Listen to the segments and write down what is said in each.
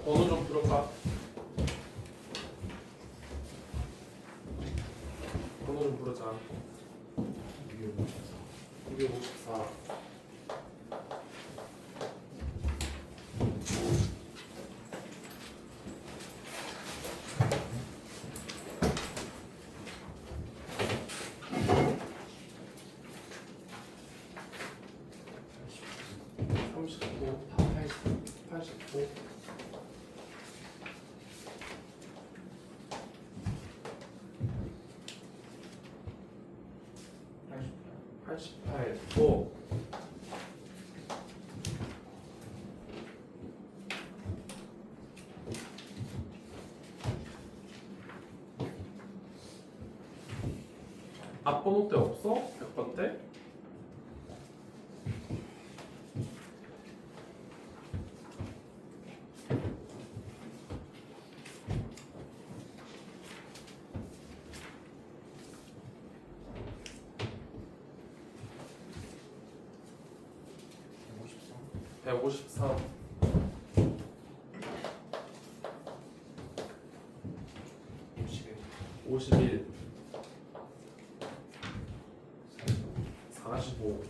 번호 좀 들어봐. 번호 좀 부르자. 254. 39, 89. 88, 5. 앞번호 때 없어? 100번 때? 백 153. 51. 45.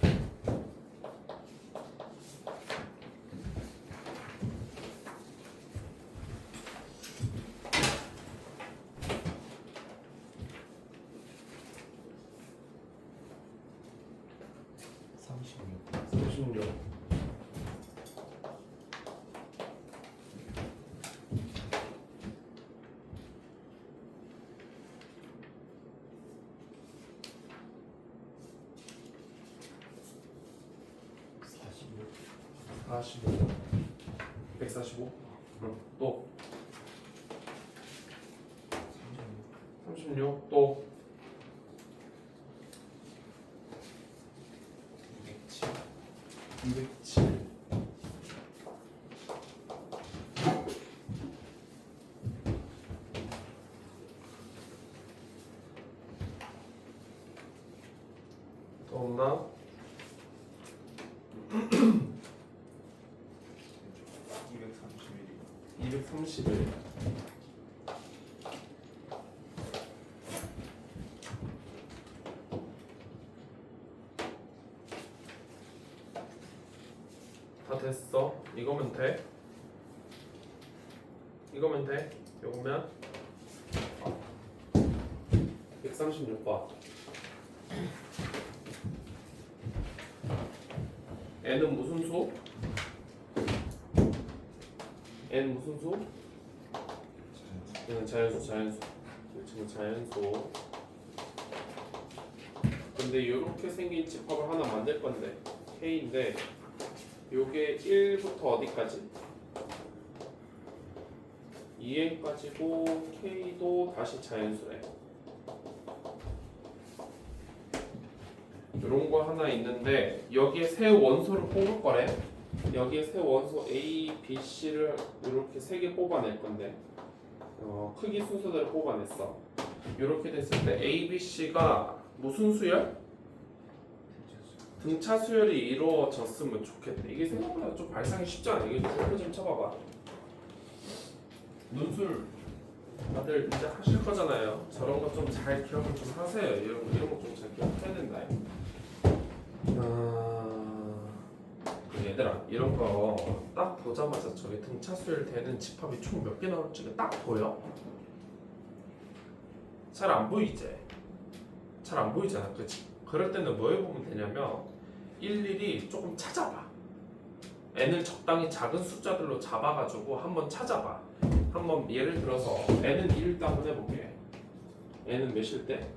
36. 45. 145. 응. 또 36. 또 207. 200. 또 없나? 231. 다 됐어. 이거면 돼. 이거면 돼. 요거면 136번. n은 무슨 수? n 무슨 수? 얘는 자연수. 지금 자연수. 근데 이렇게 생긴 집합을 하나 만들 건데 K인데 요게 1부터 어디까지? 2n까지고 K도 다시 자연수래. 이런 거 하나 있는데 여기에 세 원소를 뽑을 거래. 여기에 세 원소 A, B, C를 이렇게 세 개 뽑아낼 건데 크기 순서대로 뽑아냈어. 이렇게 됐을 때 A, B, C가 무슨 수열? 등차 수열이 이루어졌으면 좋겠대. 이게 생각보다 좀 발상이 쉽지 않아. 이게 좀 쳐봐봐. 논술 다들 이제 하실 거잖아요. 저런 거 좀 잘 기억을 좀 하세요. 이런 거 좀 잘 기억해야 된다. 얘들아, 이런 거 딱 보자마자 저기 등차 수열 되는 집합이 총 몇 개 나올지 딱 보여? 잘 안 보이지? 잘 안 보이잖아, 그치? 그럴 때는 뭐 해보면 되냐면 일일이 조금 찾아봐. n을 적당히 작은 숫자들로 잡아가지고 한번 찾아봐. 한번 예를 들어서 n은 2일 때 한번 해볼게. n은 몇일 때?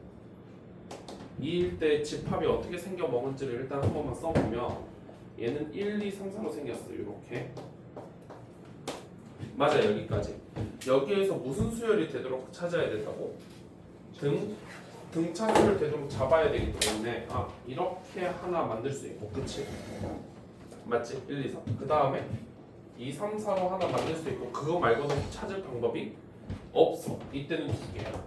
2일 때 집합이 어떻게 생겨 먹을지를 일단 한 번만 써보면 얘는 1, 2, 3, 4로 생겼어. 이렇게. 맞아, 여기까지. 여기에서 무슨 수열이 되도록 찾아야 된다고? 등차 수열 되도록 잡아야 되기 때문에 이렇게 하나 만들 수 있고, 그치? 맞지? 1, 2, 3. 그 다음에 2, 3, 4로 하나 만들 수 있고, 그거 말고는 찾을 방법이 없어. 이때는 두 개야.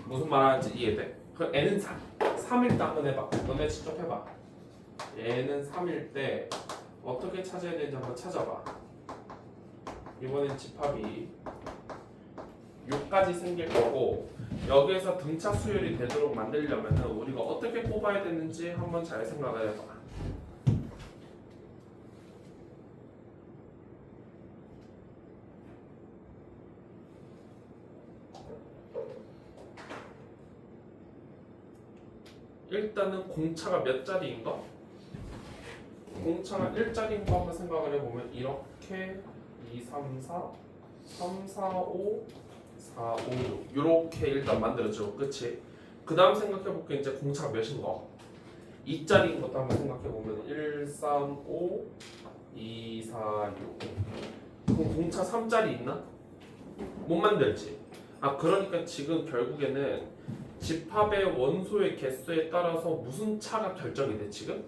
무슨 말하는지 이해돼? 그 n은 3. 3일 때 한번 해봐. 너네 직접 해봐. 얘는 3일 때 어떻게 찾아야 되는지 한번 찾아봐. 이번엔 집합이 6까지 생길 거고 여기에서 등차 수열이 되도록 만들려면 우리가 어떻게 뽑아야 되는지 한번 잘 생각을 해봐. 일단은 공차가 몇 자리인가? 공차가 1자리인 거 한번 생각을 해보면 이렇게 2, 3, 4, 3, 4, 5, 4, 5, 6 이렇게 일단 만들어지고 그치? 그 다음 생각해볼게. 이제 공차가 몇인 거? 2자리인 것도 한번 생각해보면 1, 3, 5, 2, 4, 6 그럼 공차 3자리 있나? 못 만들지. 아 그러니까 지금 결국에는 집합의 원소의 개수에 따라서 무슨 차가 결정이 돼 지금?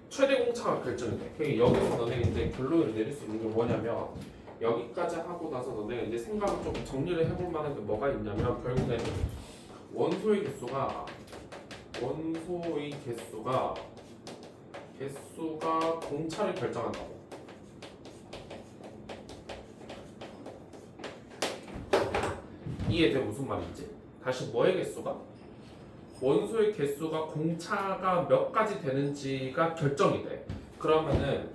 최대 공차가 결정이 돼. 그러니까 여기서 너네가 이제 결론을 내릴 수 있는 게 뭐냐면 여기까지 하고 나서 너네가 이제 생각을 좀 정리를 해볼 만한 게 뭐가 있냐면 결국에는 원소의 개수가 공차를 결정한다고. 이해돼 무슨 말인지? 다시 뭐의 개수가? 원소의 개수가 공차가 몇 가지 되는지가 결정이 돼. 그러면은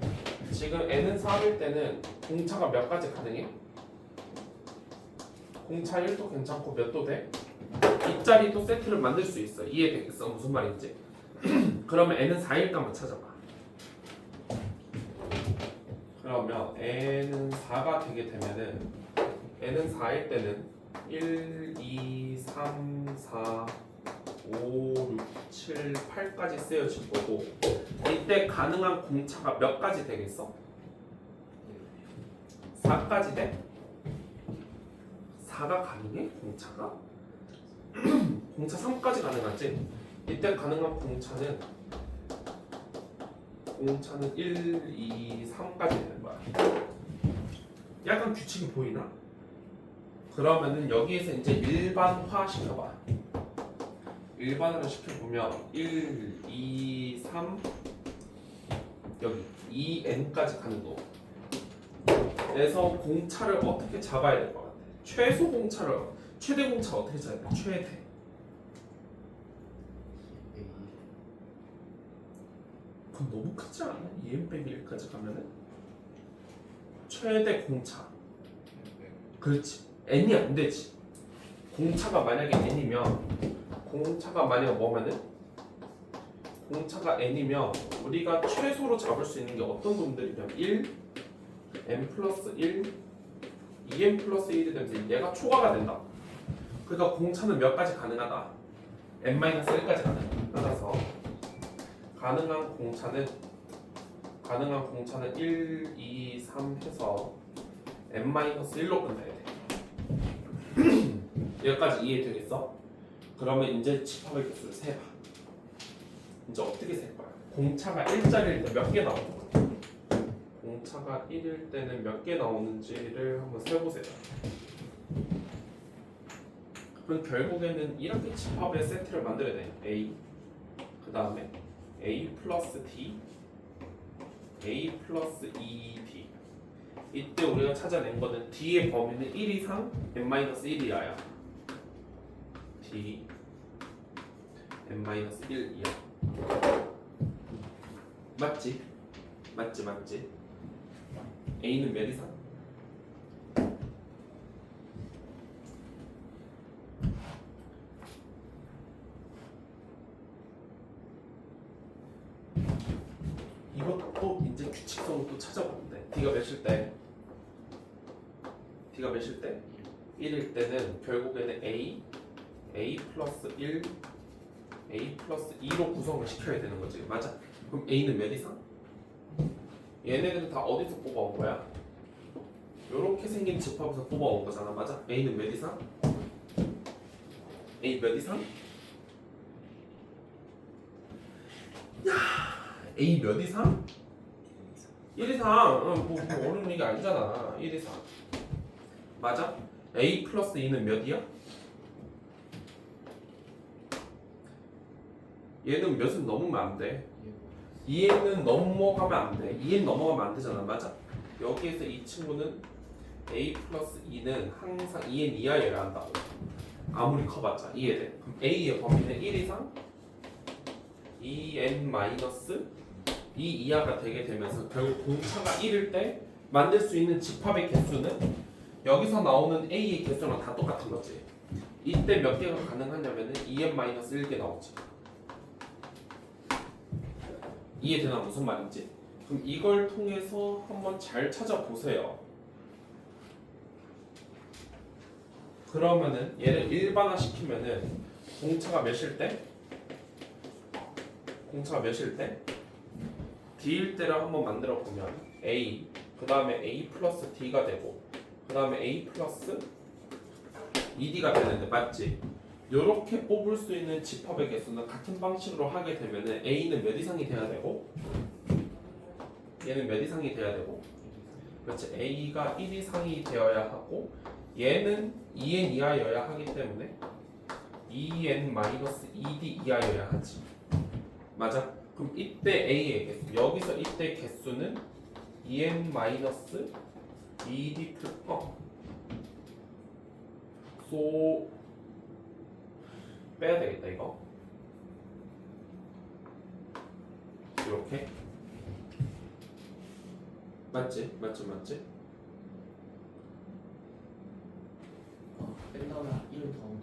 지금 n은 3일 때는 공차가 몇 가지 가능해? 공차 1도 괜찮고 몇 도 돼? 이짜리도 세트를 만들 수 있어. 이해되겠어? 무슨 말인지? 그러면 n은 4일까 한번 찾아봐. 그러면 n은 4가 되게 되면은 n은 4일 때는 1, 2, 3, 4, 5, 6, 7, 8까지 쓰여질 거고 이때 가능한 공차가 몇 가지 되겠어? 4까지 돼? 4가 가능해? 공차가? 공차 3까지 가능하지? 이때 가능한 공차는 1, 2, 3까지 되는 거야. 약간 규칙이 보이나? 그러면은 여기에서 이제 일반화 시켜봐. 일반화를 시켜보면 1, 2, 3 여기 2n까지 가는 거. 그래서 공차를 어떻게 잡아야 될 것 같아? 최대 공차 어떻게 잡아야 돼? 최대. 그럼 너무 크지 않아? 2n 빼기 1까지 가면은 최대 공차. 그렇지. n이 안 되지. 공차가 만약에 n이면 공차가 n이면 우리가 최소로 잡을 수 있는 게 어떤 놈들이냐면 1, n 플러스 1, 2n 플러스 1이 되면서 얘가 초과가 된다. 그러니까 공차는 몇 가지 가능하다? n-1까지 가능하다. 따라서 가능한 공차는 1, 2, 3 해서 n-1로 끝나야 돼. 여기까지 이해되겠어? 그러면 이제 집합의 개수를 세봐. 이제 어떻게 셀 거야? 공차가 1짜리일 때 몇 개 나오는 거야? 공차가 1일 때는 몇 개 나오는지를 한번 세보세요. 그럼 결국에는 이렇게 집합의 세트를 만들어야 돼. A 그 다음에 A 플러스 D A 플러스 2D 이때 우리가 찾아낸 거는 D의 범위는 1 이상 n-1 이하야. D n-1 이하. 맞지? A는 몇 이상? 이것도 이제 규칙성을 또 찾아보는데 D가 몇일 때? 1일 때는 결국에는 A 플러스 1, A 플러스 2로 구성을 시켜야 되는 거지. 맞아? 그럼 A는 몇 이상? 얘네들은 다 어디서 뽑아온 거야? 요렇게 생긴 집합에서 뽑아온 거잖아. 맞아? A는 몇 이상? A 몇 이상? 야, A 몇 이상? 1 이상. 뭐 어려운 얘기 아니잖아. 1 이상. 맞아? A 플러스 2는 몇이야? 얘는 몇은 넘으면 안 돼. 2n은 넘어가면 안 돼. 2n 넘어가면 안 되잖아. 맞아? 여기에서 이 친구는 a 플러스 2는 항상 2n 이하여야 한다고. 아무리 커봤자 이해돼. 그럼 a의 범위는 1 이상 2n 마이너스 2 이하가 되게 되면서 결국 공차가 1일 때 만들 수 있는 집합의 개수는 여기서 나오는 a의 개수랑 다 똑같은 거지. 이때 몇 개가 가능하냐면은 2n 마이너스 1개 나오지. 이해되나 무슨 말인지? 그럼 이걸 통해서 한번 잘 찾아보세요. 그러면은 얘를 일반화 시키면은 공차가 몇일 때? 공차가 몇일 때? d일 때를 한번 만들어 보면 a 그 다음에 a 플러스 d가 되고 그 다음에 a 플러스 2d가 되는데 맞지? 요렇게 뽑을 수 있는 집합의 개수는 같은 방식으로 하게 되면은 a는 몇 이상이 돼야 되고 얘는 몇 이상이 돼야 되고 그렇지 a가 1 이상이 되어야 하고 얘는 2n 이하여야 하기 때문에 2n-2d 이하여야 하지. 맞아? 그럼 이때 a의 개수 여기서 이때 개수는 2n-2d 빼야 되겠다 이거. 이렇게 맞지? 맞지? 뺀 다음에 1을 더하면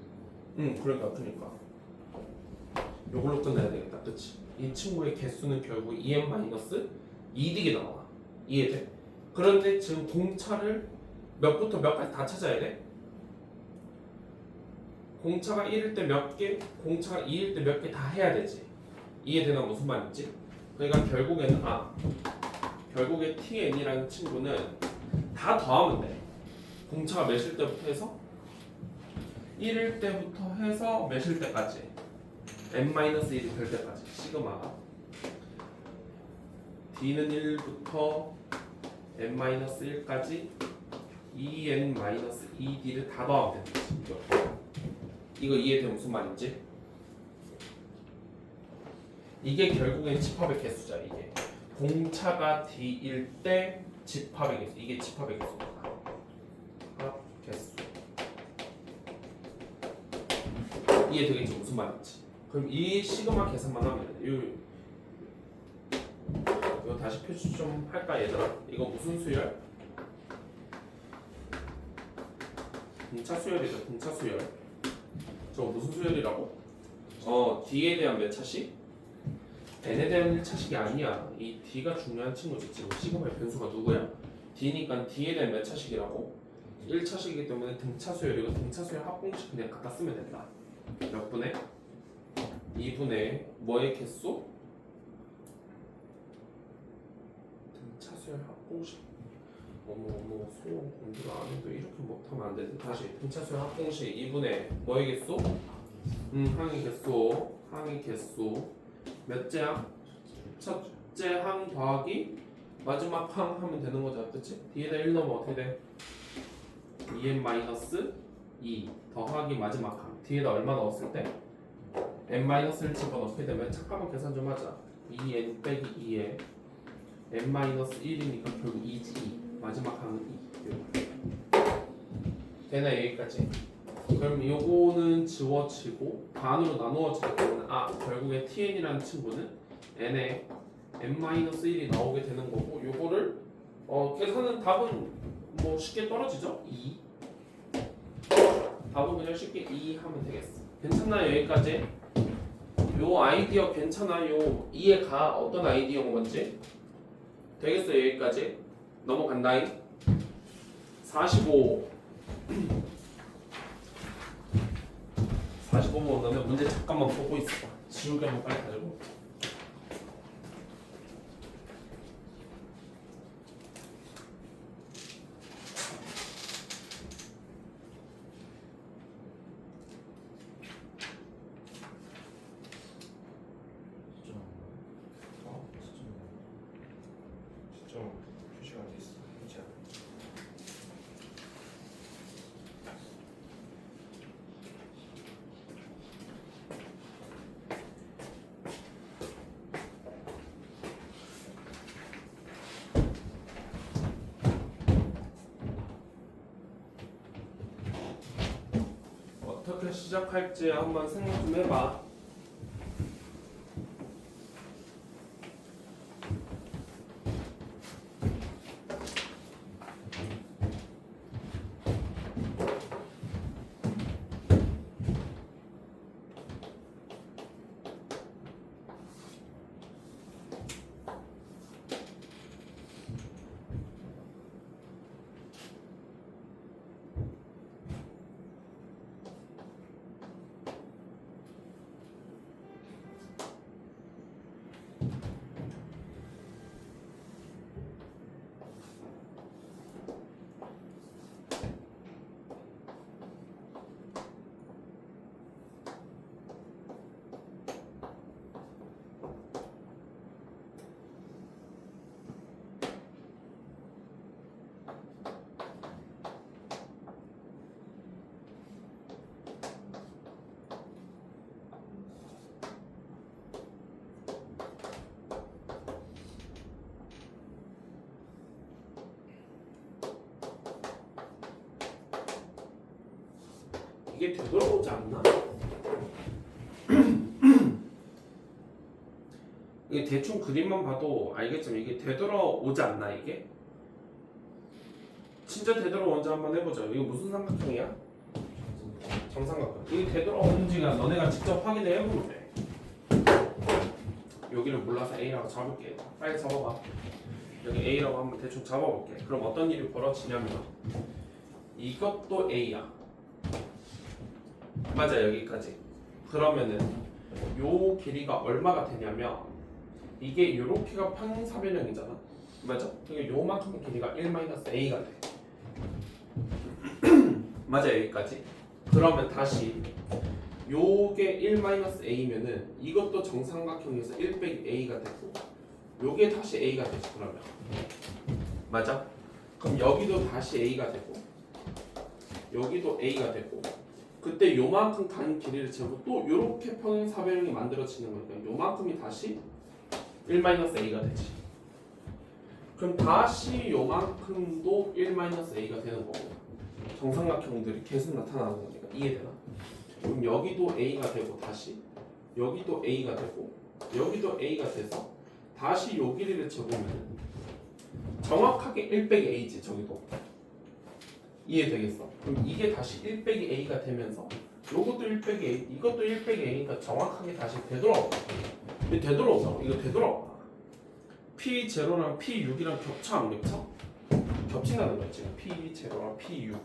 되고. 그러니까 요걸로 끝내야 되겠다. 그치? 이 친구의 개수는 결국 2n-2d가 나와. 이해돼? 그런데 지금 공차를 몇부터 몇까지 다 찾아야 돼? 공차가 1일 때 몇 개, 공차가 2일 때 몇 개 다 해야 되지. 이해되나 무슨 말인지? 그러니까 결국에 tn이라는 친구는 다 더하면 돼. 공차가 몇일 때부터 해서 1일 때부터 해서 몇일 때까지 n-1이 될 때까지 시그마가 d는 1부터 n-1까지 2n-2d를 다 더하면 된다. 이거 이해돼 무슨 말인지? 이게 결국엔 집합의 개수자. 이게 공차가 d일 때 집합의 개수. 이게 집합의 개수다. 집합 개수. 이해되겠지 무슨 말인지? 그럼 이 시그마 계산만 하면 이거 다시 표시 좀 할까 얘들아? 이거 무슨 수열? 등차 수열이죠. 등차 수열. 저거 무슨 수열이라고? d에 대한 몇 차식? n에 대한 1차식이 아니야. 이 d가 중요한 친구지. 지금 시그마의 변수가 누구야? d니까 d에 대한 몇 차식이라고? 1차식이기 때문에 등차 수열이고 등차 수열 합공식 그냥 갖다 쓰면 된다. 몇 분의? 2분의 뭐의 개수? 등차 수열 합공식. 어머 수용 공부를 안 해도 이렇게 못하면 안 되는데 다시 등차 수열 합공식 2분의 뭐의 개수? 항의 개수 몇째야? 첫째 항 더하기 마지막 항 하면 되는 거죠. 그치? 뒤에다 1 넣으면 어떻게 돼? 2n-2 더하기 마지막 항 뒤에다 얼마 넣었을 때? n-1 집어넣게 되면 잠깐만 계산 좀 하자. 2n 빼기 2에 n-1이니까 결국 2지. 마지막 항은 2 되나 여기까지? 그럼 요거는 지워지고 반으로 나누어지기 때문에 결국에 tn이라는 친구는 n에 n-1이 나오게 되는 거고 요거를 계산은 답은 뭐 쉽게 떨어지죠? 2 답은 그냥 쉽게 2 하면 되겠어. 괜찮나요 여기까지? 요 아이디어 괜찮아요? 이해가 어떤 아이디어인 건지? 되겠어요 여기까지? 넘어간다잉 45 45번 오면 문제 잠깐만 보고 있어. 지우개 한번 빨리 가지고. 시점 표시가 돼 있어. 그렇지 않아? 시작할지 한번 생각 좀 해봐. 이게 되돌아오지 않나? 이게 대충 그림만 봐도 알겠지만 이게 되돌아오지 않나 이게? 진짜 되돌아오는지 한번 해보자. 이거 무슨 삼각형이야? 정삼각형. 이게 되돌아오는지가 너네가 직접 확인을 해보면 돼. 여기를 몰라서 A라고 잡을게. 빨리 잡아봐. 여기 A라고 한번 대충 잡아볼게. 그럼 어떤 일이 벌어지냐면 이것도 A야. 맞아, 여기까지. 그러면은 요 길이가 얼마가 되냐면 이게 요렇게가 평행사변형이잖아. 맞아? 그러니까 요만큼의 길이가 1-A가 돼. 맞아, 여기까지. 그러면 다시 요게 1-A면은 이것도 정삼각형에서 1-A가 되고 요게 다시 A가 되지. 그러면 맞아? 그럼 여기도 다시 A가 되고 여기도 A가 되고 그때 요만큼 가는 길이를 재고 또 요렇게 평행사변형이 만들어지는 거니까 요만큼이 다시 1-A가 되지. 그럼 다시 요만큼도 1-A가 되는 거고 정삼각형들이 계속 나타나는 거니까 이해되나? 그럼 여기도 A가 되고 다시 여기도 A가 되고 여기도 A가 돼서 다시 요 길이를 재보면 정확하게 1-A지 저기도. 이해되겠어? 그럼 이게 다시 1-A가 되면서 요것도 1-A, 이것도 1-A니까 정확하게 다시 되돌아오고. 되돌아오잖아. 이거 되돌아와. P0랑 P6이랑 겹쳐 안 겹쳐? 겹친다는 거지. P0랑 P6.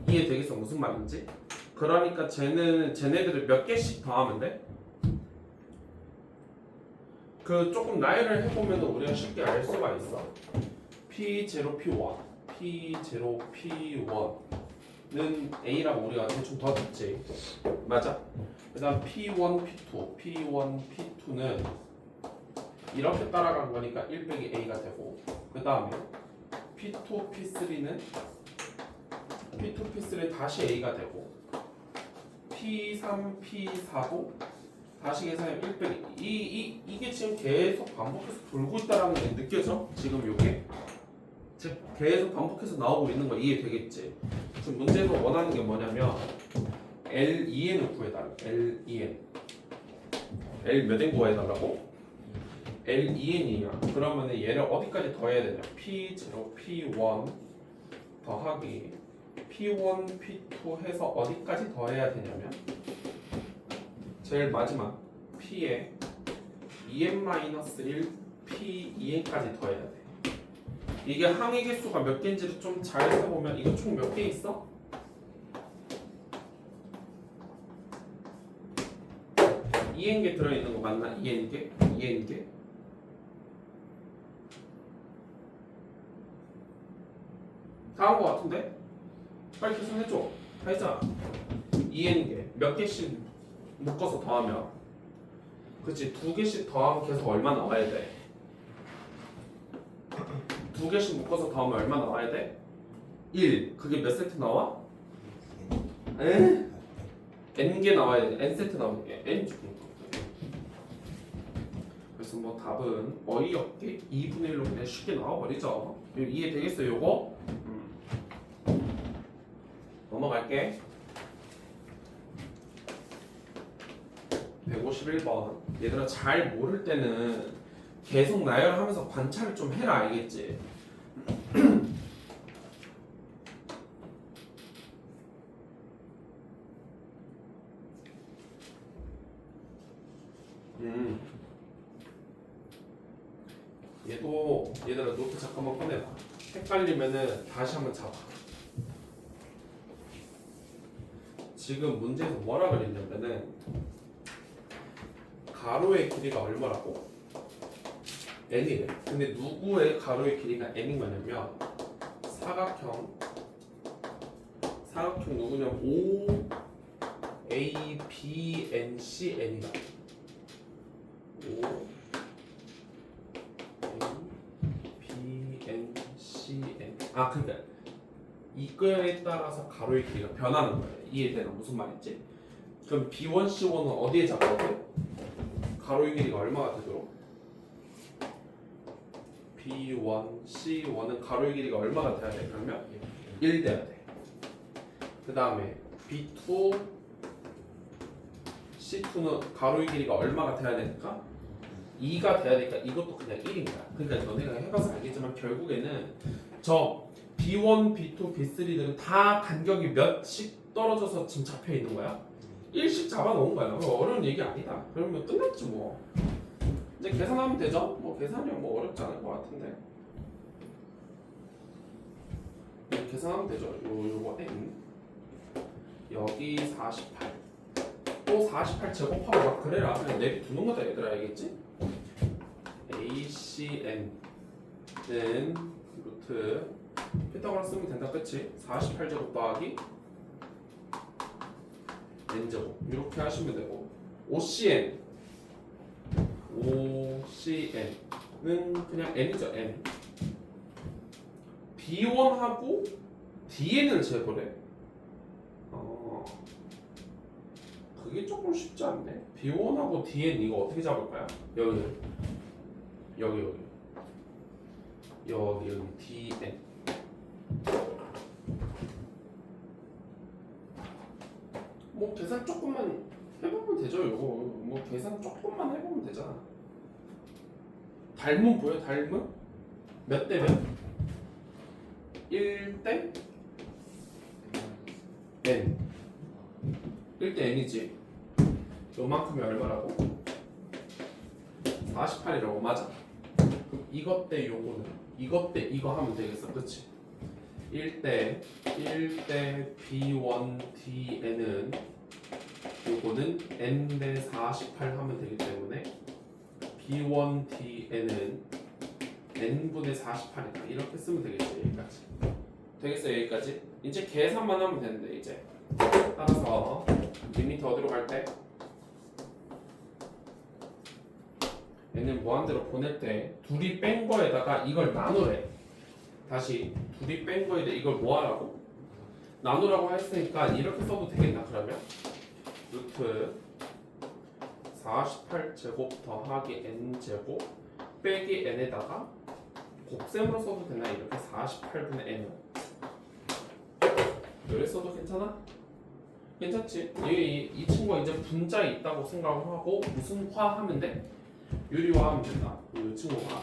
이해되겠어? 무슨 말인지? 그러니까 쟤네들을 몇 개씩 더하면 돼? 그 조금 나열을 해보면 우리가 쉽게 알 수가 있어. P0, P1, P0, P1는 A라고 우리가 대충 더했지. 맞아? 그 다음 P1, P1, P2는 이렇게 따라간 거니까 1-A가 되고 그 다음에 P2, P3는 다시 A가 되고 P3, P4도 다시 계산하면 1-A. 이게 지금 계속 반복해서 돌고 있다는 게 느껴져? 지금 요게? 즉 계속 반복해서 나오고 있는 거 이해되겠지? 지금 문제에서 원하는 게 뭐냐면 L2n을 구해달라. L2n. L 몇 n 구해달라고? L2n이야. 그러면 얘를 어디까지 더해야 되냐? P0, P1 더하기 P1, P2 해서 어디까지 더해야 되냐면 제일 마지막 P에 2n-1 P2n까지 더해야 돼. 이게 항의 개수가 몇 개인지를 좀 잘 세보면 이거 총 몇 개 있어? 2n개 들어있는 거 맞나? 2n개? 2n개? 다 한 거 같은데? 빨리 계산해줘. 다 했잖아. 2n개 몇 개씩 묶어서 더하면 그치? 2개씩 더하면 계속 얼마 나와야 돼? 2개씩 묶어서 더하면 얼마 나와야 돼? 1. 그게 몇 세트 나와? n개 나와야 돼. n세트 나와야 돼. n 그래서 뭐 답은 어이없게 2분의 1로 그냥 쉽게 나와버리죠. 이해되겠어요 요거? 넘어갈게. 151번. 얘들아 잘 모를 때는 계속 나열하면서 관찰을 좀 해라. 알겠지? 얘도 얘들아 노트 잠깐만 꺼내봐. 헷갈리면은 다시 한번 잡아. 지금 문제에서 뭐라 그랬냐면은 가로의 길이가 얼마라고? n이래. 근데 누구의 가로의 길이가 n인 거냐면 사각형 누구냐면 O A B N C N이다. O A B N C N. 아 그러니까 이거에 따라서 가로의 길이가 변하는 거예요. 이해되나? 무슨 말인지? 그럼 B1, C1은 어디에 잡아야 돼? 가로의 길이가 얼마가 되도록? B1, C1은 가로의 길이가 얼마가 돼야 돼? 그러면 1 돼야 돼. 그 다음에 B2, C2는 가로의 길이가 얼마가 돼야 되니까? 2가 돼야 되니까 이것도 그냥 1인 거야. 그러니까 너네가 해봐서 알겠지만 결국에는 저 B1, B2, B3들은 다 간격이 몇씩 떨어져서 지금 잡혀 있는 거야. 1씩 잡아놓은 거야. 어려운 얘기 아니다. 그러면 끝났지 뭐. 이제 계산하면 되죠? 뭐 계산이 뭐 어렵지 않을 것 같은데. 계산하면 되죠. 요거 n 여기 48. 또 48 제곱하고 막 그래라. 그냥 내비두는 거다 얘들아. 알겠지? ACN은 루트 피타고라 쓰면 된다. 끝이 48제곱 더하기 n제곱 이렇게 하시면 되고 OCN은 그냥 n이죠. n B1하고 DN을 제곱해. 그게 조금 쉽지 않네. B1하고 DN 이거 어떻게 잡을까요? 여기 DN 뭐 계산 조금만 해보면 되죠. 이거 뭐 계산 조금만 해보면 되잖아. 닮음 보여? 닮음? 몇 대 몇? 1대 n 1대 n이지. 요만큼이 얼마라고? 48이라고. 맞아. 그럼 이것 대 요거는 이것 대 이거 하면 되겠어. 그치? 1대 B1 DN은 요거는 n 대 48 하면 되기 때문에 B1 DN은 n분의 48이다. 이렇게 쓰면 되겠지. 여기까지. 되겠어요? 여기까지? 이제 계산만 하면 되는데 이제 따라서 리미트 어디로 갈 때? n을 무한대로 보낼 때 둘이 뺀 거에다가 이걸 나누래. 다시 둘이 뺀 거에다 이걸 뭐 하라고? 나누라고 했으니까 이렇게 써도 되겠나? 그러면 루트 48제곱 더하기 n제곱 빼기 n에다가 곱셈으로 써도 되나? 이렇게 48분의 n을 이렇게 써도 괜찮아? 괜찮지? 이 친구가 이제 분자에 있다고 생각을 하고 무슨 화 하면 돼? 유리화하면 된다. 이 친구가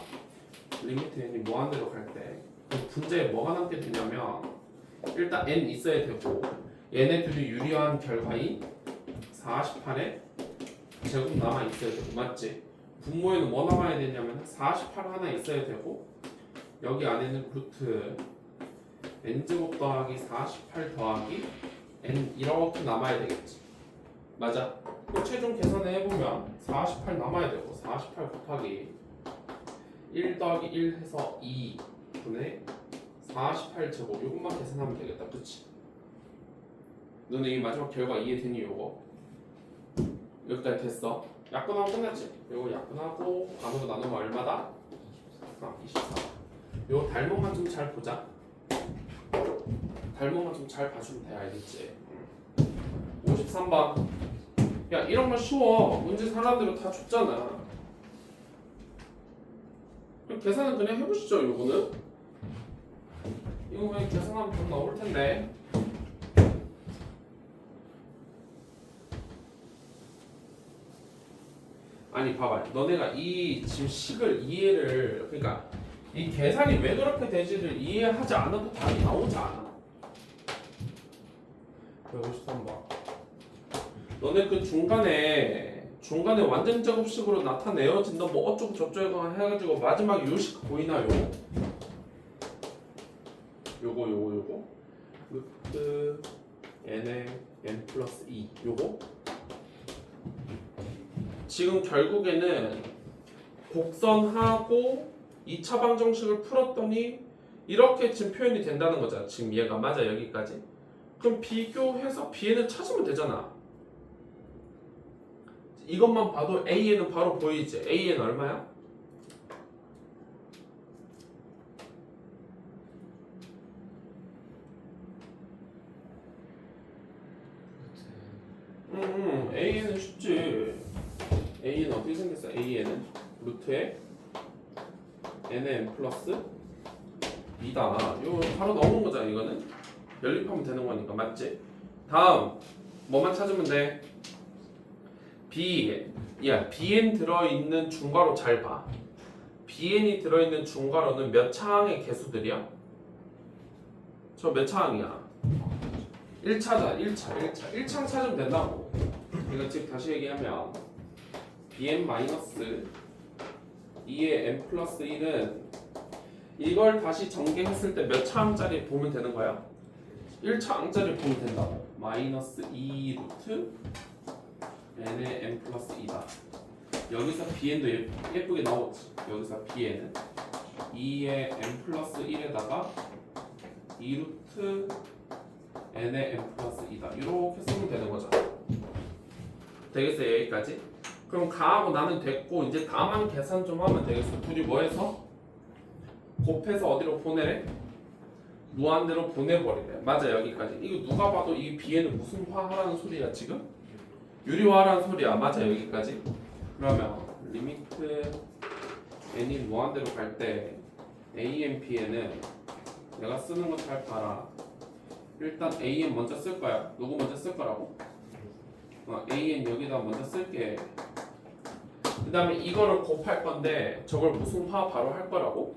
리미트 n이 무한대로 갈 때 분자에 뭐가 남게 되냐면 일단 n 있어야 되고 얘네들이 유리화한 결과인 48에 제곱 남아 있어야 되고. 맞지? 분모에는 뭐 남아야 되냐면 48 하나 있어야 되고 여기 안에는 루트 n제곱 더하기 48 더하기 n 이렇게 남아야 되겠지. 맞아? 그럼 최종 계산을 해보면 48 남아야 되고 48 곱하기 1 더하기 1 해서 2분의 48제곱 이것만 계산하면 되겠다. 그치? 너네 이 마지막 결과 이해되니? 요거 여기까지 됐어. 약분하고 끝났지? 요거 약분하고 반으로 나누면 얼마다? 24. 요거 닮음만 좀 잘 보자. 닮음만 좀 잘 봐주면 돼. 알겠지? 53번. 야 이런 거 쉬워. 문제 사람대로 다 줬잖아. 그럼 계산은 그냥 해보시죠. 요거는 이거 그냥 계산하면 돈 나올 텐데 아니 봐봐 너네가 이 지금 식을 이해를 그러니까 이 계산이 왜 그렇게 되지를 이해하지 않아도 답이 나오지 않아. 153번 너네 그 중간에 완전 제곱식으로 나타내어진다 뭐 어쩌고 저쩌고 해가지고 마지막에 요식 보이나 요거 루트 n의 n 플러스 2 요거 지금 결국에는 곡선하고 2차 방정식을 풀었더니 이렇게 지금 표현이 된다는 거잖아. 지금 얘가 맞아 여기까지. 그럼 비교해서 bn을 찾으면 되잖아. 이것만 봐도 AN은 바로 보이지. AN 얼마야? AN은 쉽지. AN 어떻게 생겼어? AN은 루트에 NN 플러스 2다. 이거 바로 나오는 거잖아. 이거는 연립하면 되는 거니까 맞지? 다음 뭐만 찾으면 돼? BN 들어있는 중괄호 잘 봐. BN이 들어있는 중괄호는 몇 차항의 개수들이야? 저 몇 차항이야? 1차다 1차항 찾으면 된다고. 그러니까 지금 다시 얘기하면 BN-2의 n 플러스 1은 이걸 다시 전개했을 때 몇 차항짜리 보면 되는 거야? 1차항짜리 보면 된다고. 마이너스 2 루트 n의 n 플러스 2다. 여기서 bn도 예쁘게 나오지. 여기서 bn은 2의 n 플러스 1에다가 2 루트 n의 n 플러스 2다. 이렇게 쓰면 되는 거죠. 되겠어요? 여기까지? 그럼 가하고 나는 됐고 이제 다만 계산 좀 하면 되겠어. 둘이 뭐 해서? 곱해서 어디로 보내래? 무한대로 보내버리래. 맞아 여기까지. 이거 누가 봐도 이 bn은 무슨 화하라는 소리야 지금? 유리화라는 소리야. 맞아 여기까지. 그러면 리미트 n이 무한대로 갈 때 ANP에는 내가 쓰는 거 잘 봐라. 일단 AN 먼저 쓸 거야. 누구 먼저 쓸 거라고? AN 여기다 먼저 쓸게. 그 다음에 이거를 곱할 건데 저걸 무슨 화 바로 할 거라고?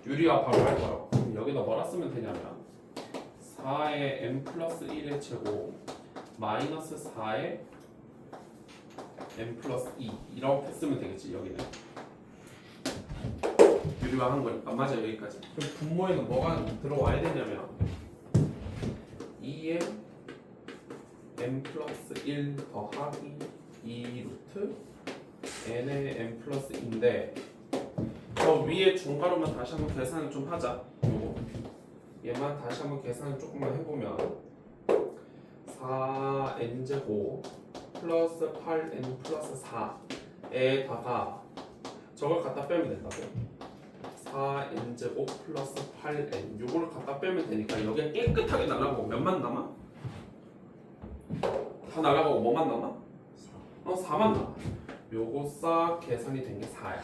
유리화 바로 할 거라고. 그럼 여기다 뭐라 쓰면 되냐면 4의 n 플러스 1의 제곱 마이너스 4의 n 플러스 2 이렇게 쓰면 되겠지. 여기는 유리화한 거니까. 맞아 여기까지. 그럼 분모에는 뭐가 들어와야 되냐면 2의 n 플러스 1 더하기 2 루트 n의 n 플러스 2인데 저 위에 중괄호만 다시 한번 계산을 좀 하자. 요거 얘만 다시 한번 계산을 조금만 해보면 4n제곱 플러스 8n 플러스 4에다가 저걸 갖다 빼면 된다고. 4n제곱 플러스 8n 요거를 갖다 빼면 되니까 여기가 깨끗하게 날아가고 몇만 남아? 다 날아가고 뭐만 남아? 4만 남아. 요거 싹 계산이 된 게 4야.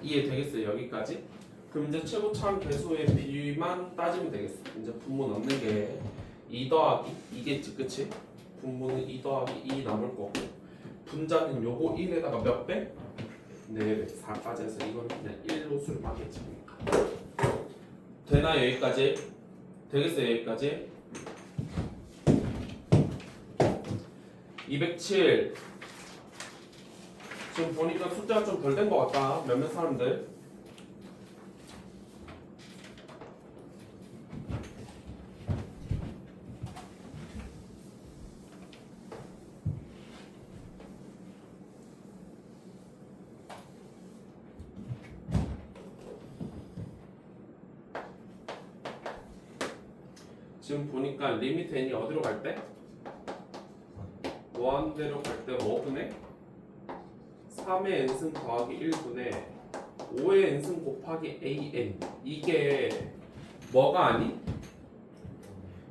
이해되겠어요? 여기까지? 그럼 이제 최고차항 개수의 비만 따지면 되겠어. 이제 분모 넣는 게 2 더하기 2겠지 그치? 분모는 2 더하기 2 남을 거고 분자는 요거 1에다가 몇 배? 4배 4까지 해서 이건 그냥 1로 수렴하겠지. 되나 여기까지? 되겠어요 여기까지? 207 지금 보니까 숫자가 좀 덜 된 것 같다. 몇몇 사람들 지금 보니까 리미트 n이 어디로 갈 때? 무한대로 갈 때 뭐분의? 3의 n승 더하기 1분의 5의 n승 곱하기 an. 이게 뭐가 아니?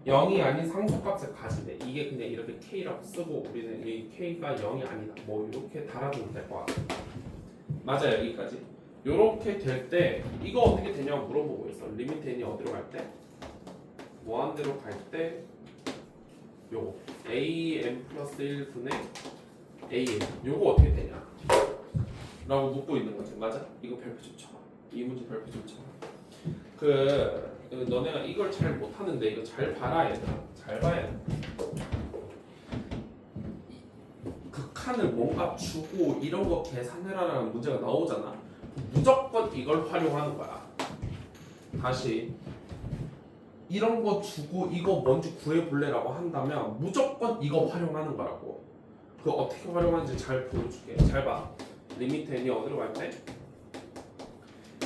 0이 아닌 상수값을 가지네. 이게 그냥 이렇게 k라고 쓰고 우리는 이 k가 0이 아니다. 뭐 이렇게 달아두면 될 것 같아. 맞아 여기까지. 이렇게 될 때 이거 어떻게 되냐고 물어보고 있어. 리미트 n이 어디로 갈 때? 무한대로 갈 때 요거 an 플러스 1분의 A 요거 어떻게 되냐 라고 묻고 있는 거지. 맞아? 이거 별표 좀 쳐봐. 이 문제 별표 좀 쳐봐. 너네가 이걸 잘 못하는데 이거 잘 봐라 얘들아. 잘 봐야 돼. 극한을 뭔가 주고 이런 거 계산해라라는 문제가 나오잖아. 무조건 이걸 활용하는 거야. 다시 이런 거 주고 이거 뭔지 구해볼래라고 한다면 무조건 이거 활용하는 거라고. 그거 어떻게 활용하는지 잘 보여줄게. 잘 봐. 리미트 n이 어디로 갈 때?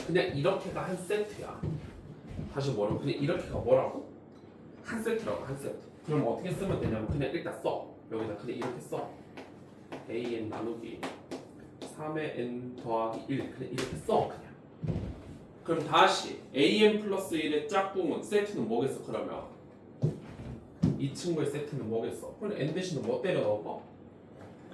그냥 이렇게가 한 세트야. 다시 뭐라고? 그냥 이렇게가 뭐라고? 한 세트라고. 한 세트. 그럼 어떻게 쓰면 되냐면 그냥 일단 써. 여기다 그냥 이렇게 써. an 나누기 3의 n 더하기 1 그냥 이렇게 써 그냥. 그럼 다시 an 플러스 1의 짝꿍은 세트는 뭐겠어 그러면? 이 친구의 세트는 뭐겠어? 그럼 n 대신에 뭐 때려 넣은 거?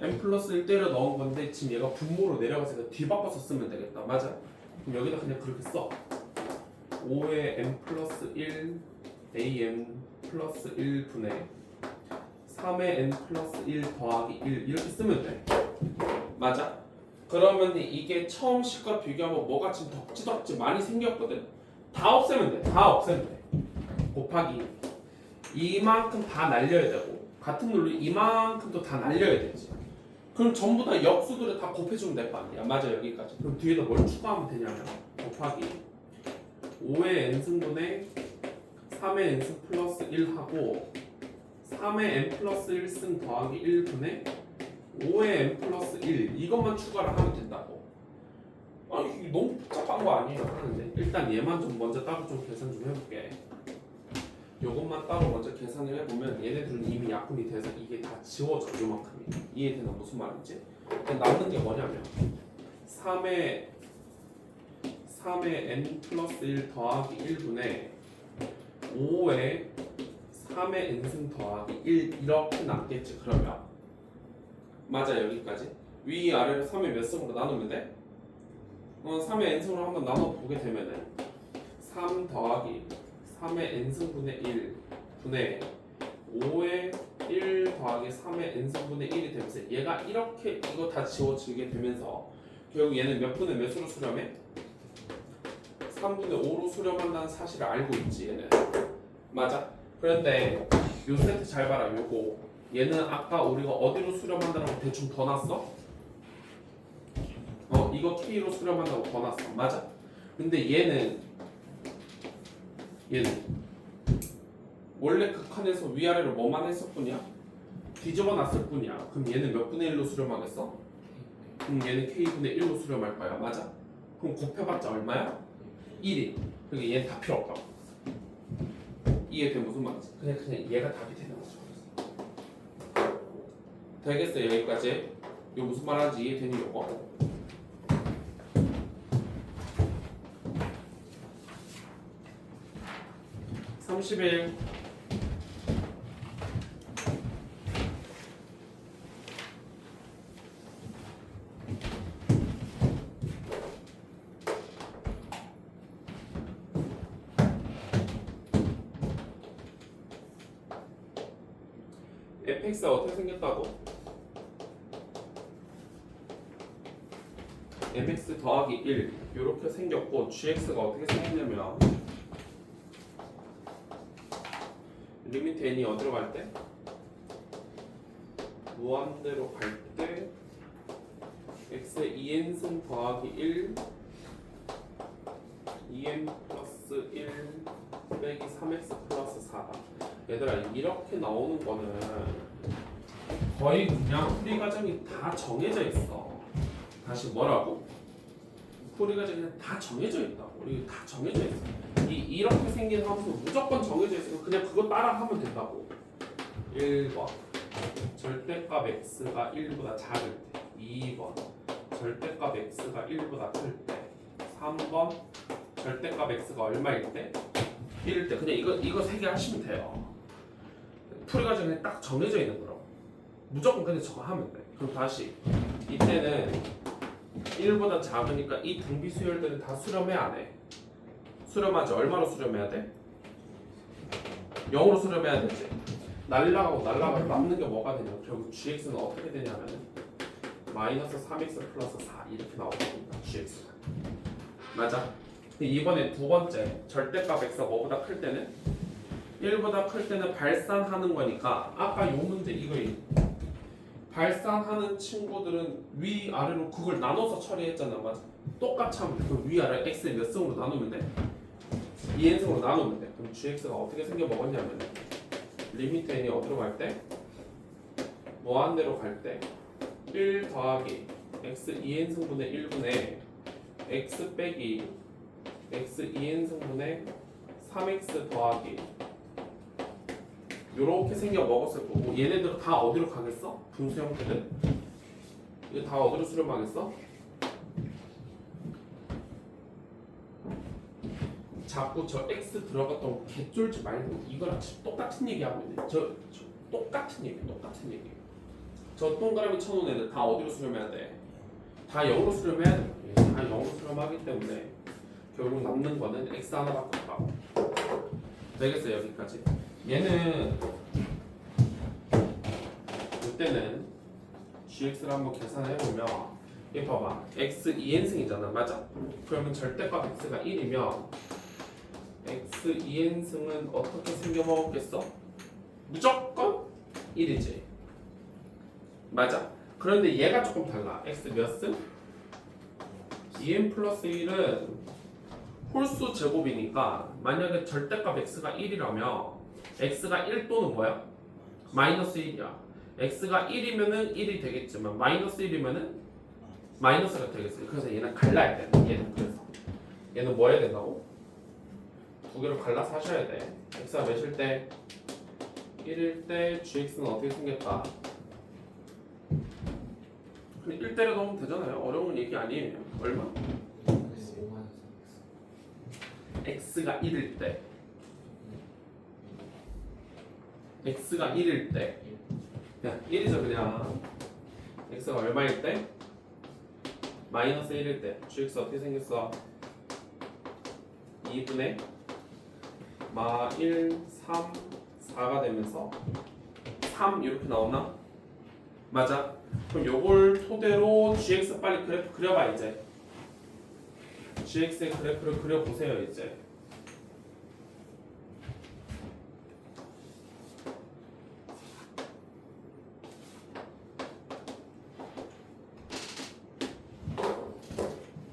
n 플러스 1 때려 넣은 건데 지금 얘가 분모로 내려가서 뒤바꿔서 쓰면 되겠다. 맞아? 그럼 여기다 그냥 그렇게 써. 5의 n 플러스 1 an 플러스 1분의 3의 n 플러스 1 더하기 1 이렇게 쓰면 돼. 맞아? 그러면 이게 처음 식과 비교하면 뭐가 지금 덕지덕지 많이 생겼거든. 다 없애면 돼. 다 없애면 돼. 곱하기 이만큼 다 날려야 되고 같은 논리 이만큼도 다 날려야 되지. 그럼 전부 다 역수들을 다 곱해주면 될 거 아니야. 맞아 여기까지. 그럼 뒤에다 뭘 추가하면 되냐면 곱하기 5의 n승분의 3의 n승 플러스 1하고 3의 n 플러스 1승 더하기 1분의 5의 n 플러스 1 이것만 추가를 하면 된다고. 아니 이게 너무 복잡한 거 아니에요 하는데 일단 얘만 좀 먼저 따로 좀 계산 좀 해볼게. 요것만 따로 먼저 계산을 해보면 얘네들은 이미 약분이 돼서 이게 다 지워져. 요만큼이. 이해되나 무슨 말인지? 남는 게 뭐냐면 3의 n 플러스 1 더하기 1분의 5의 3의 n승 더하기 1 이렇게 남겠지 그러면. 맞아 여기까지. 위 아래를 3의 몇 승으로 나누면 돼? 3의 n승으로 한번 나눠보게 되면은 3 더하기 3의 n승분의 1 분의 5의 1 더하기 3의 n승분의 1이 되면서 얘가 이렇게 이거 다 지워지게 되면서 결국 얘는 몇 분의 몇으로 수렴해? 3분의 5로 수렴한다는 사실을 알고 있지 얘는. 맞아? 그런데 요 세트 잘 봐라. 요거 얘는 아까 우리가 어디로 수렴한다고 대충 더 놨어? 이거 K로 수렴한다고 더 놨어. 맞아? 근데 얘는 원래 극한에서 위아래로 뭐만 했을 뿐이야? 뒤집어 놨을 뿐이야. 그럼 얘는 몇 분의 1로 수렴하겠어? 그럼 얘는 K분의 1로 수렴할 거야. 맞아? 그럼 곱해봤자 얼마야? 1이. 그러니까 얘는 다 필요 없다고. 이해돼 무슨 말인지? 그냥 얘가 답이 되는 거죠. 되겠어요 여기까지? 이거 무슨 말하는지 이해되니 요거? 31 fx가 어떻게 생겼다고? mx 더하기 1 이렇게 생겼고 gx가 어떻게 생겼냐면 리미트 n이 어디로 갈 때? 무한대로 갈 때 x의 2n승 더하기 1 2n 플러스 1 빼기 3x 플러스 4다. 얘들아 이렇게 나오는 거는 거의 그냥 풀이 과정이 다 정해져 있어. 다시 뭐라고? 풀이 과정이 그냥 다 정해져 있다고. 이게 다 정해져 있어. 이렇게 생긴 함수 무조건 정해져 있으면 그냥 그거 따라 하면 된다고. 1번 절대값 x가 1보다 작을 때 2번 절대값 x가 1보다 클 때 3번 절대값 x가 얼마일 때? 1일 때. 그냥 이거 3개 하시면 돼요. 풀이 과정에 딱 정해져 있는 거라고. 무조건 그냥 저거 하면 돼. 그럼 다시 이때는 1보다 작으니까 이 등비 수열들은 다 수렴해 안 해? 수렴하지. 얼마로 수렴해야 돼? 0으로 수렴해야 되지. 날라가고 남는 게 뭐가 되냐면 결국 gx는 어떻게 되냐면 마이너스 3x 플러스 4 이렇게 나오겠습니다. gx가 맞아. 이번에 두 번째 절대값 x가 뭐보다 클 때는 1보다 클 때는 발산하는 거니까 아까 요 문제 이거 발산하는 친구들은 위아래로 그걸 나눠서 처리했잖아. 맞아. 똑같이 하면 돼. 그럼 위아래 x의 몇 승으로 나누면 돼? 2n승으로 나누면 돼. 그럼 gx가 어떻게 생겨 먹었냐면 리미트 n이 어디로 갈 때? 무한대로 갈 때 1 더하기 x 2n승분의 1분의 x 빼기 x 2n승분의 3x 더하기 요렇게 생겨 먹었을 거고 얘네들 다 어디로 가겠어? 분수 형태들 이거 다 어디로 수렴하겠어? 자꾸 저 x 들어갔던 거 개쫄지 말고 이거랑 똑같은 얘기 하고 있네. 저 똑같은 얘기. 저 동그라미 쳐놓은 애들 다 어디로 수렴해야 돼? 다 0으로 수렴해야 돼. 다 0으로 수렴하기 때문에 결국 남는 거는 x 하나밖에 없다고. 되겠어요 여기까지. 얘는 이때는 gx를 한번 계산해 보면 얘 봐봐 x 2n승이잖아 맞아? 그러면 절대값 x가 1이면 x 2n승은 어떻게 생겨 먹었겠어? 무조건 1이지 맞아? 그런데 얘가 조금 달라. x 몇 승? 2n 플러스 1은 홀수 제곱이니까 만약에 절대값 x가 1이라면 x가 1 또는 뭐야? 마이너스 1이야. x가 1이면은 1이 되겠지만 마이너스 1이면은 마이너스가 되겠어요. 그래서 얘는 갈라야 돼. 얘는 뭐 해야 된다고? 두 개로 갈라서 하셔야 돼. x가 몇일 때? 1일 때 gx는 어떻게 생겼다? 그냥 1대로 넣으면 되잖아요. 어려운 얘기 아니에요. 얼마? x가 1일 때 x가 1일 때 그냥 1이죠 그냥 x가 얼마일 때? 마이너스 1일 때 gx 어떻게 생겼어? 2분의 마 1, 3, 4가 되면서 3 이렇게 나오나? 맞아? 그럼 요걸 토대로 gx 빨리 그래프 그려봐 이제 gx의 그래프를 그려보세요 이제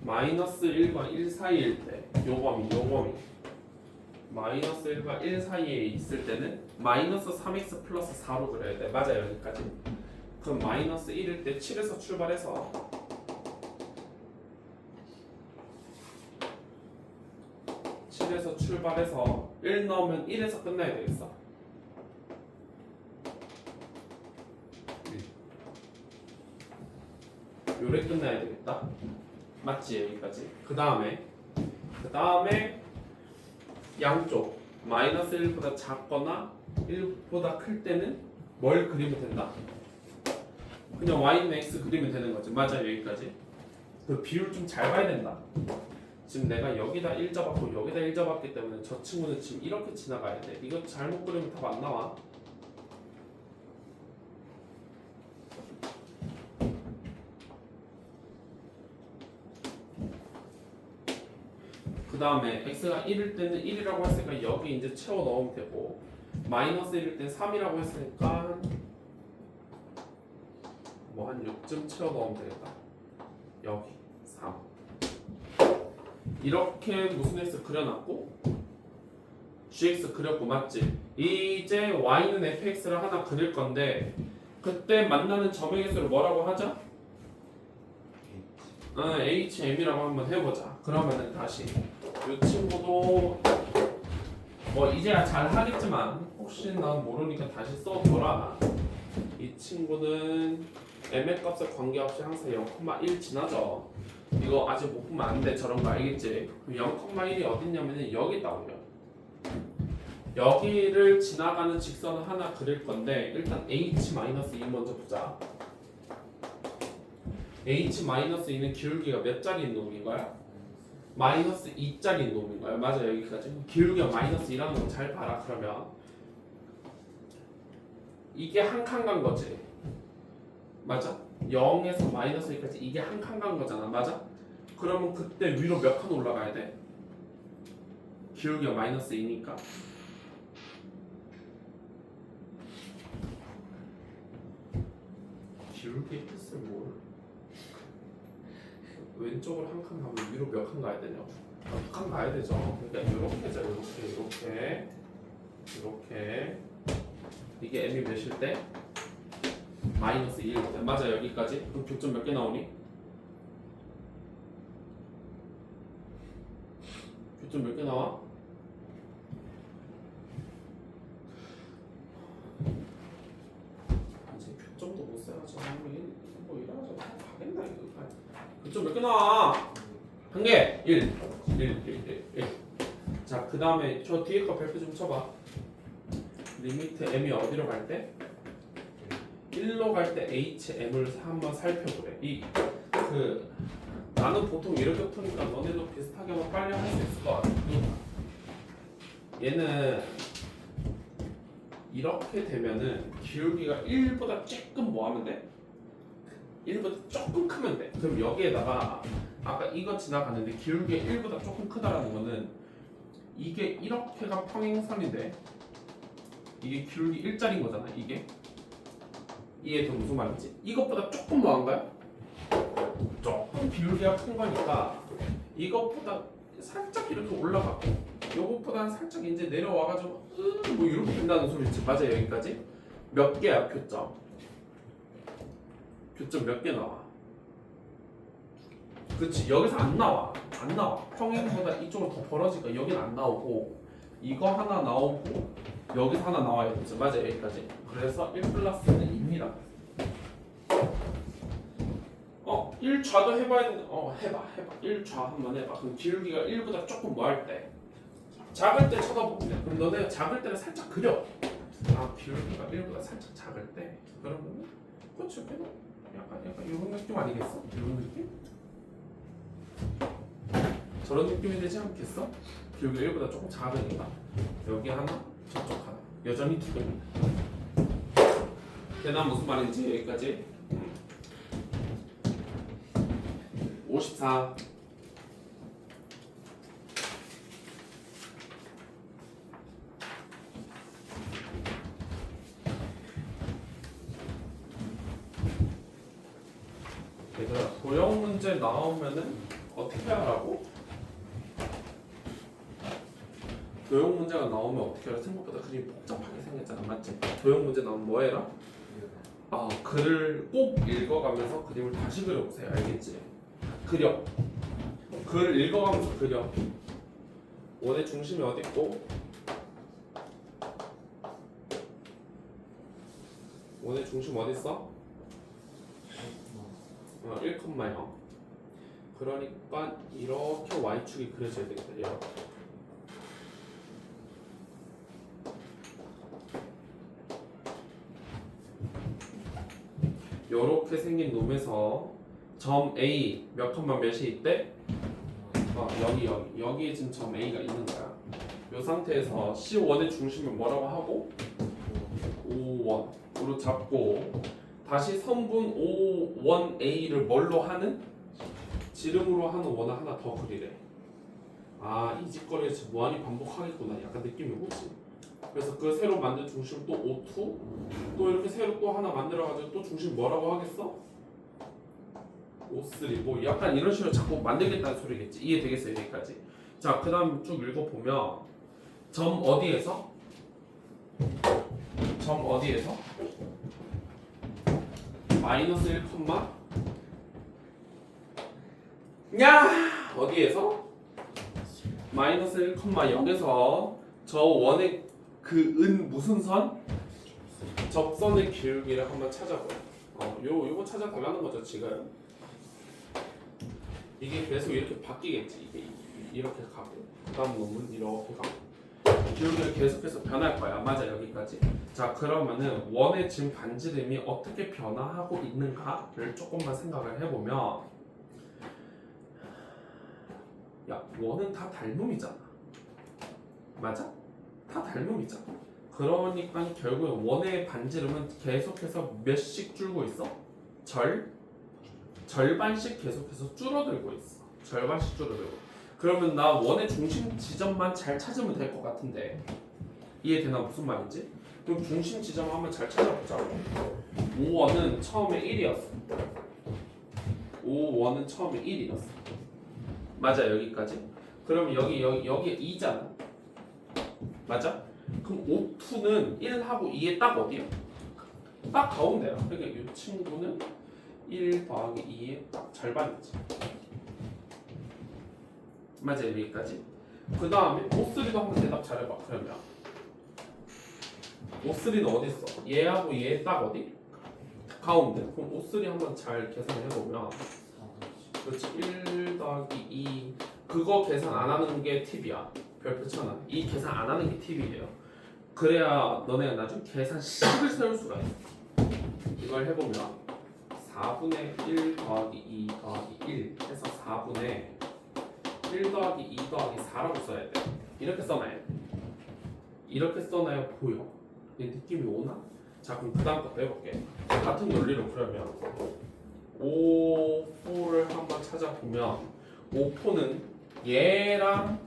마이너스 1과 1 사이일 때 요 범위 마이너스 1과 1 사이에 있을 때는 마이너스 3x 플러스 4로 그려야 돼 맞아요 여기까지 그럼 마이너스 1일 때 7에서 출발해서 7에서 출발해서 1 넣으면 1에서 끝나야 되겠어 요래 끝나야 되겠다 맞지 여기까지 그 다음에 양쪽 마이너스 1보다 작거나 1보다 클 때는 뭘 그리면 된다 그냥 y는 x 그리면 되는 거지 맞아 여기까지 그 비율 좀 잘 봐야 된다 지금 내가 여기다 1 잡았고 여기다 1 잡았기 때문에 저 친구는 지금 이렇게 지나가야 돼 이거 잘못 그리면 답 안 나와 그 다음에 x가 1일 때는 1이라고 했으니까 여기 이제 채워 넣으면 되고 마이너스 1일 때 3이라고 했으니까 뭐 한 6쯤 채워 넣으면 되겠다 여기 3 이렇게 무슨 x 그려놨고 gx 그렸고 맞지? 이제 y는 fx를 하나 그릴 건데 그때 만나는 점의 개수를 뭐라고 하죠? HM이라고 한번 해보자 그러면은 다시 이 친구도 뭐 이제야 잘 하겠지만 혹시 난 모르니까 다시 써둬라 이 친구는 m의 값에 관계없이 항상 0,1 지나죠 이거 아직 못 보면 안 돼 저런 거 알겠지? 0,1이 어딨냐면은 여기 있다고요 여기를 지나가는 직선을 하나 그릴 건데 일단 h-2 먼저 보자 h-2는 기울기가 몇 짜리인 놈인가요? 마이너스 2짜리인 놈인가요? 맞아요 여기까지 기울기가 마이너스 2라는 거 잘 봐라 그러면 이게 한 칸 간 거지 맞아? 0에서 마이너스 1까지 이게 한 칸 간 거잖아. 맞아? 그러면 그때 위로 몇 칸 올라가야 돼? 기울기가 마이너스 2니까 기울기의 뜻을 뭘? 왼쪽으로 한 칸 가면 위로 몇 칸 가야 되냐고. 한 칸 가야 되죠. 그러니까 이렇게죠. 이렇게 이게 m이 몇일 때? 마이너스 1일 때. 맞아 여기까지. 그럼 교점 몇 개 나오니? 교점 몇 개 나와? 이제 교점도 못 써가지고 뭐 이래가지고 가겠나 이거. 교점 몇 개 나와? 한 개. 1. 자, 그 다음에 저 뒤에 거 별표 좀 쳐봐. 리미트 m이 어디로 갈 때? 1로 갈 때 HM을 한번 살펴보래. 나는 보통 이렇게 푸니까 너네도 비슷하게 하면 빨리 할 수 있을 것 같아. 얘는 이렇게 되면은 기울기가 1보다 조금 뭐 하면 돼? 1보다 조금 크면 돼. 그럼 여기에다가 아까 이거 지나갔는데 기울기가 1보다 조금 크다라는 거는 이게 이렇게가 평행선인데 이게 기울기 1짜리인 거잖아. 이게 이해돼 무슨 말인지? 이것보다 조금 뭐한가요? 조금 기울기가 큰 거니까 이것보다 살짝 이렇게 올라가고 요것보다는 살짝 이제 내려와가지고 뭐 이렇게 된다는 소리지. 맞아 여기까지? 몇 개야 교점? 교점 몇 개 나와? 그렇지 여기서 안 나와. 평행보다 이쪽으로 더 벌어지니까 여기는 안 나오고 이거 하나 나오고 여기서 하나 나와야 되지. 맞아 여기까지. 그래서 1 플러스는 2입니다. 1좌도 해봐야 되는. 해봐 1좌 한번 해봐. 그럼 기울기가 1보다 조금 뭐 할 때? 작을 때 쳐다보면 그럼 너네 작을 때는 살짝 그려. 기울기가 1보다 살짝 작을 때 그러면 그렇죠. 약간 이런 느낌 아니겠어? 이런 느낌? 저런 느낌이 되지 않겠어? 기울기가 1보다 조금 작으니까 여기 하나 저쪽 하나 여전히 두 개입니다. 되나 무슨 말인지 여기까지. 54 얘들아 도형 문제 나오면은 어떻게 하라고? 도형 문제가 나오면 어떻게 하라? 생각보다 그림이 복잡하게 생겼잖아. 맞지? 도형 문제 나오면 뭐 해라? 글을 꼭 읽어가면서 그림을 다시 그려보세요. 알겠지? 그려. 글을 읽어가면서 그려. 원의 중심이 어디 있고? 원의 중심 어디 있어? 1,0. 그러니까 이렇게 y축이 그려져야 되겠다. 이렇게. 요렇게 생긴 놈에서 점 A 몇 컴마 몇이 있대? 여기에 지금 점 A가 있는 거야. 요 상태에서 C1의 중심을 뭐라고 하고? O1으로 잡고 다시 선분 O1A를 뭘로 하는? 지름으로 하는 원을 하나 더 그리래. 이 짓거리를 지금 무한히 반복하겠구나. 약간 느낌이 오지. 그래서 그 새로 만든 중심 또 O2 또 이렇게 새로 또 하나 만들어가지고 또 중심 뭐라고 하겠어? O3 뭐 약간 이런 식으로 자꾸 만들겠다는 소리겠지. 이해되겠어요 여기까지. 자 그 다음 쭉 읽어보면 점 어디에서? 마이너스 1, 어디에서? 마이너스 1,0에서 저 원의 그 무슨 선? 접선의 기울기를 한번 찾아보요. 요거 찾아달라는 거죠 지금. 이게 계속 이렇게 바뀌겠지. 이게 이렇게 가고 그다음 놈은 이렇게 가고 기울기가 계속해서 변할 거야. 맞아 여기까지. 자 그러면은 원의 지금 반지름이 어떻게 변화하고 있는가를 조금만 생각을 해보면 원은 다 닮음이잖아. 맞아? 다 닮음이잖아. 그러니까 결국엔 원의 반지름은 계속해서 몇씩 줄고 있어? 절반씩 계속해서 줄어들고 있어. 절반씩 줄어들고. 그러면 나 원의 중심 지점만 잘 찾으면 될 것 같은데 이해되나 무슨 말인지? 그럼 중심 지점 한번 잘 찾아보자고. 5원은 처음에 1이었어. 5원은 처음에 1이었어. 맞아 여기까지. 그럼 여기 2잖아. 맞아? 그럼 O2는 1하고 2의 딱 어디야? 딱 가운데야. 그러니까 이 친구는 1 더하기 2의 딱 절반이지. 맞아 여기까지. 그 다음에 O3도 한번 대답 잘해봐. 그러면 O3는 어디 있어? 얘하고 얘 딱 어디? 가운데. 그럼 O3 한번 잘 계산해보면 그렇지 1 더하기 2 그거 계산 안 하는 게 팁이야. 별표 쳐놔. 이 계산 안 하는 게 팁이에요. 그래야 너네가 나중에 계산식을 세울 수가 있어. 이걸 해보면 4분의 1 더하기 2 더하기 1 해서 4분의 1 더하기 2 더하기 4라고 써야 돼. 이렇게 써놔야 돼. 이렇게 써놔야 보여. 이 느낌이 오나? 자 그럼 그 다음 것도 해볼게. 같은 논리로 그러면 5포를 한번 찾아보면 5포는 얘랑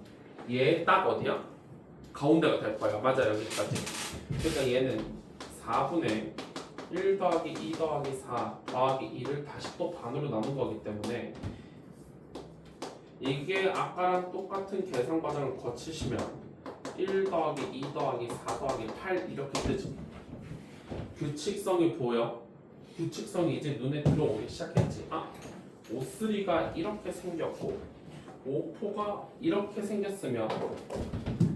얘 딱 어디야? 가운데가 될 거야. 맞아 여기까지. 그러니까 얘는 4분의 1 더하기 2 더하기 4 더하기 2를 다시 또 반으로 나눈 거기 때문에 이게 아까랑 똑같은 계산 과정을 거치시면 1 더하기 2 더하기 4 더하기 8 이렇게 뜨지. 규칙성이 보여? 규칙성이 이제 눈에 들어오기 시작했지. 아, O3가 이렇게 생겼고 O4가 이렇게 생겼으면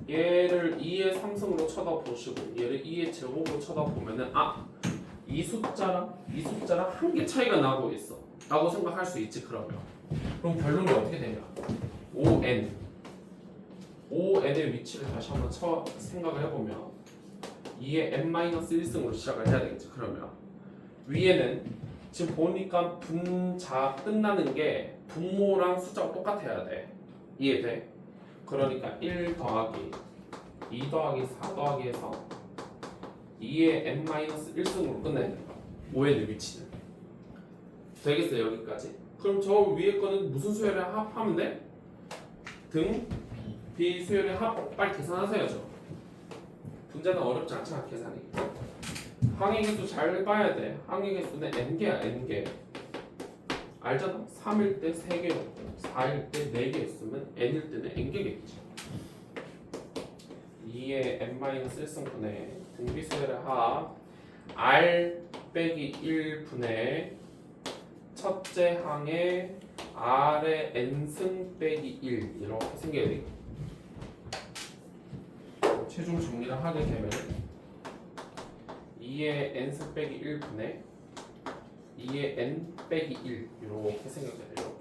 얘를 2의 3승으로 쳐다보시고 얘를 2의 제곱으로 쳐다보면은 이 숫자랑 이 숫자랑 한 개 차이가 나고 있어 라고 생각할 수 있지. 그러면 그럼 결론이 어떻게 되냐? ON의 위치를 다시 한번 생각을 해보면 2의 n-1승으로 시작을 해야 되겠지. 그러면 위에는 지금 보니까 분자 끝나는 게 분모랑 숫자가 똑같아야 돼. 이해돼? 그러니까 1 더하기 2 더하기 4 더하기 해서 2의 n-1승으로 끝내야 된다. 5n의 위치는 되겠어요 여기까지? 그럼 저 위에 거는 무슨 수열의 합하면 돼? 등 B 수열의 합 빨리 계산하세요. 저 분자는 어렵지 않잖아 계산이. 항의계수 잘 봐야 돼. 항의계수는 n개야 n개. 알잖아? 3일 때 3개였고 4일 때 4개였으면 n일 때는 n개겠지. 2의 n-1승분의 등비수열의 합 r 빼기 1분의 첫째 항의 r의 n승 빼기 1 이렇게 생겨야 돼. 최종 정리를 하게 되면 2의 n승 빼기 1분의 2의 n 빼기 1 이렇게 생각해야 돼요.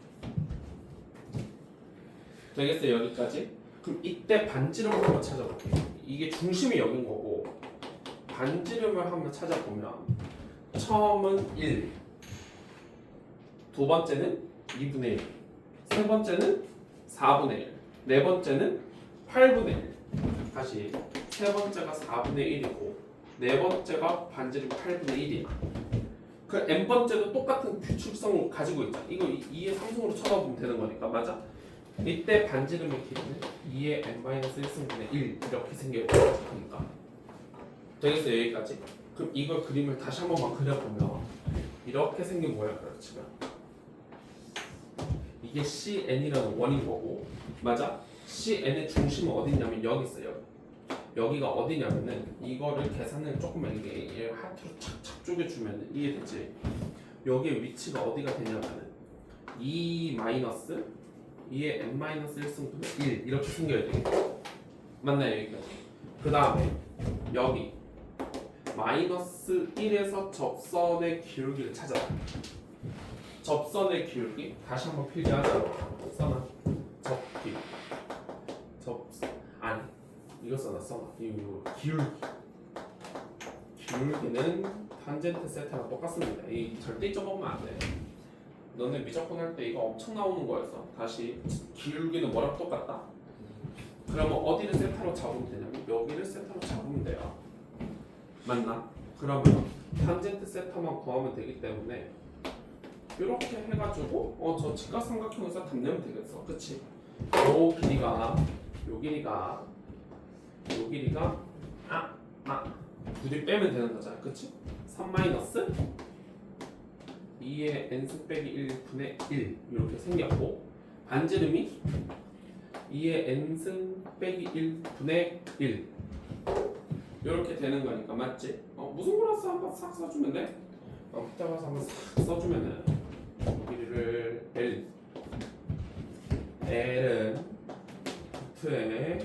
되겠어요 여기까지? 그럼 이때 반지름을 한번 찾아볼게요. 이게 중심이 여긴 거고 반지름을 한번 찾아보면 처음은 1, 두 번째는 2분의 1, 세 번째는 4분의 1, 네 번째는 8분의 1. 다시 세 번째가 4분의 1이고 네 번째가 반지름 8분의 1이야. 그 n 번째도 똑같은 규칙성을 가지고 있다. 이거 2의 3승으로 쳐다보면 되는 거니까 맞아? 이때 반지름의 길이는 2의 n-1승분의 1 이렇게 생겨야 되니까 되겠어요 여기까지? 그럼 이걸 그림을 다시 한 번만 그려보면 이렇게 생긴 모양 그렇지만 이게 CN이라는 원인 거고 맞아? CN의 중심은 어디 있냐면 여기 있어요. 여기가 어디냐면은 이거를 계산을 조금만 이게 하트로 착착 쪼개주면 이해되지? 여기에 위치가 어디가 되냐면은 2 마이너스 2의 n-1승분의 1 이렇게 생겨야 되겠죠? 맞나요 여기까지? 그 다음에 여기 마이너스 1에서 접선의 기울기를 찾아라. 접선의 기울기 다시 한번 필기하자. 써놔. 접기 아니 이거 써놔. 이거 기울기는 탄젠트 세타랑 똑같습니다. 이 절대 잊어먹으면 안 돼. 너네 미적분 할 때 이거 엄청 나오는 거였어. 다시 기울기는 뭐랑 똑같다? 그러면 어디를 세타로 잡으면 되냐면 여기를 세타로 잡으면 돼요. 맞나? 그러면 탄젠트 세타만 구하면 되기 때문에 이렇게 해가지고 저 직각삼각형에서 답 내면 되겠어. 그치? 요 길이가 둘이 빼면 되는 거잖아. 그치? 3 마이너스 2의 n승 빼기 1분의 1 이렇게 생겼고 반지름이 2의 n승 빼기 1분의 1 이렇게 되는 거니까 맞지? 무슨 플러스 한번 싹 써주면 돼? 밑에 가서 한번 싹 써주면은 길이를 L은 루트에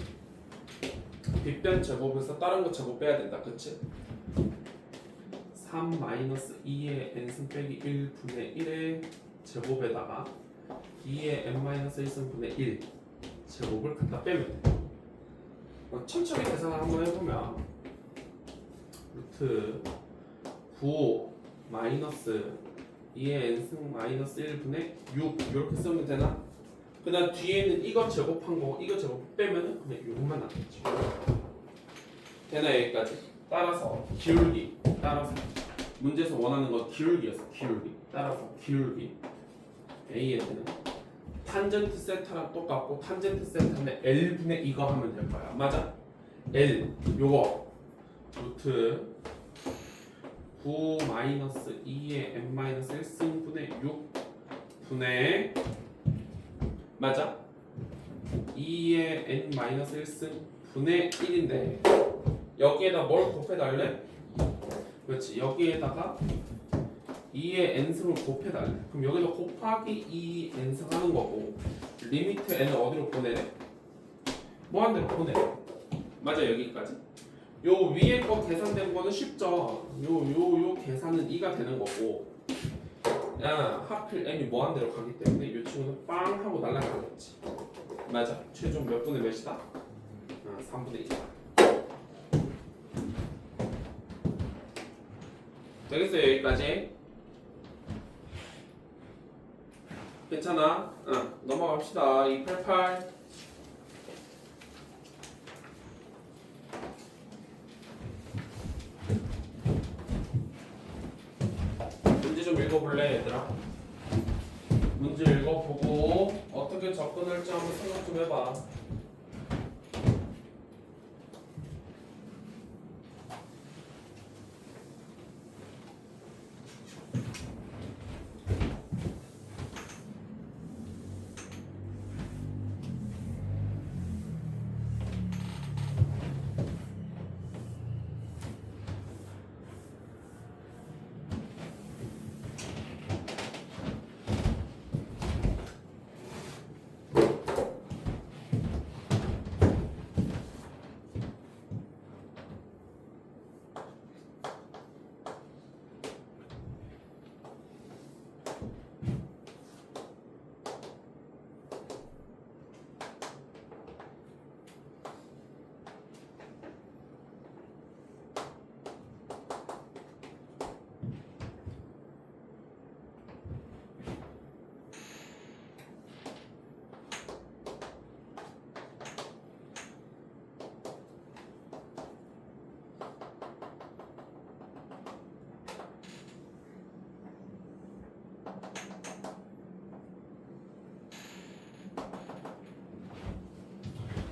빗변 제곱에서 다른 거 제곱 빼야 된다. 그치? 3 마이너스 2의 n승 빼기 1분의 1의 제곱에다가 2의 n 마이너스 1승분의 1 제곱을 갖다 빼면 돼. 천천히 계산을 한번 해보면 루트 9 마이너스 2의 n승 마이너스 1분의 6 이렇게 쓰면 되나? 그다음 뒤에는 이거 제곱한 거고 이거 제곱 빼면은 그냥 6만 남겠지. 되나 여기까지? 따라서 기울기 따라서 문제에서 원하는 건 기울기였어. 기울기 따라서 기울기 AN은 탄젠트 세타랑 똑같고 탄젠트 세타는 L분의 이거 하면 될 거야. 맞아? L 요거 루트 9 마이너스 2의 n 마이너스 1승분의 6 분의 맞아? 2의 n 마이너스 1승 분의 1인데 여기에다 뭘 곱해달래? 그렇지. 여기에다가 2의 n승을 곱해달래. 그럼 여기다 곱하기 2 n승 하는 거고 리미트 n을 어디로 보내래? 무한대로 보내래. 맞아 여기까지. 요 위에 거 계산된 거는 쉽죠. 요 계산은 2가 되는 거고 하필 n이 무한대로 가기 때문에 요 친구는 빵 하고 날아가겠지. 맞아. 최종 몇 분의 몇이다? 3분의 2다. 되겠어요 여기까지? 괜찮아? 넘어갑시다. 288 문제 좀 읽어볼래 얘들아? 문제 읽어보고 어떻게 접근할지 한번 생각 좀 해봐.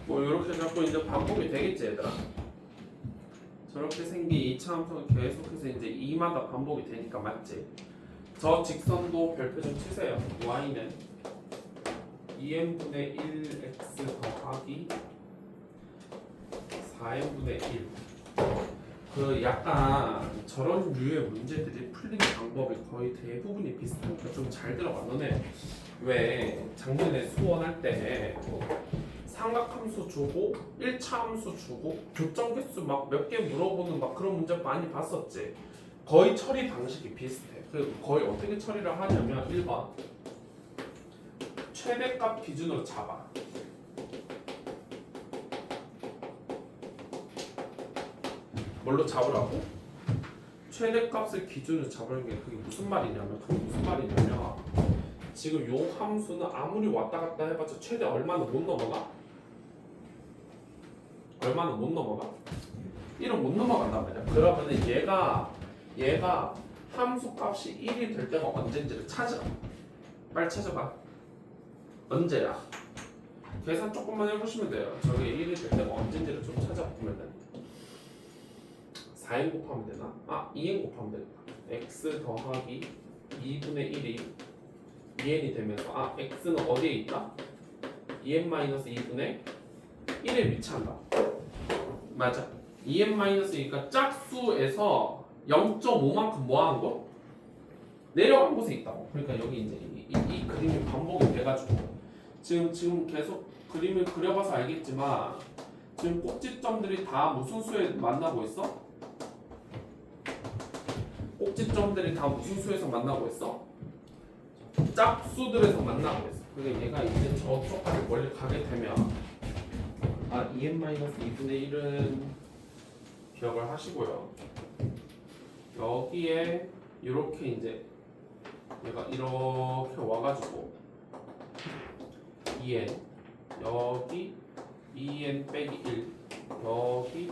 뭐 이렇게 잡고 이제 반복이 되겠지 얘들아. 저렇게 생긴 2차 함수는 계속해서 이제 2마다 반복이 되니까 맞지. 저 직선도 별표 좀 치세요. y는 2n분의 1x 더하기 4n분의 1. 그 약간 저런 류의 문제들이 풀리는 방법이 거의 대부분이 비슷하니까 좀 잘 들어봐. 너네 왜 작년에 수원할 때 삼각함수 주고 1차 함수 주고 교점 개수 막 몇 개 물어보는 막 그런 문제 많이 봤었지. 거의 처리 방식이 비슷해. 그 거의 어떻게 처리를 하냐면 1번 최대값 기준으로 잡아. 뭘로 잡으라고? 최대값을 기준으로 잡으는 게 그게 무슨 말이냐면 지금 요 함수는 아무리 왔다 갔다 해봤자 최대 얼마는 못 넘어가? 얼마는 못 넘어가? 1은 못 넘어간단 말이야. 그러면은 얘가 함수값이 1이 될 때가 언젠지를 찾으라. 빨리 찾아봐. 언제야? 계산 조금만 해보시면 돼요. 저게 1이 될 때가 언젠지를 좀 찾아보면 4n 곱하면 되나? 2n 곱하면 되겠다. x 더하기 2분의 1이 2n이 되면서 x는 어디에 있다? 2n-2분의 1에 위치한다. 맞아. 2n-2니까 짝수에서 0.5만큼 뭐하는 거? 내려간 곳에 있다고. 그러니까 여기 이제 이 그림이 반복이 돼가지고 지금 계속 그림을 그려봐서 알겠지만 지금 꼭지점들이 다 무슨 수에 만나고 있어? 꼭지점들이 다 무슨 수에서 만나고 있어? 짝수들에서 만나고 있어. 그러니까 얘가 이제 저쪽까지 멀리 가게 되면 2n-2분의 1은 기억을 하시고요. 여기에 이렇게 이제 얘가 이렇게 와가지고 2n 여기 2n 빼기 1 여기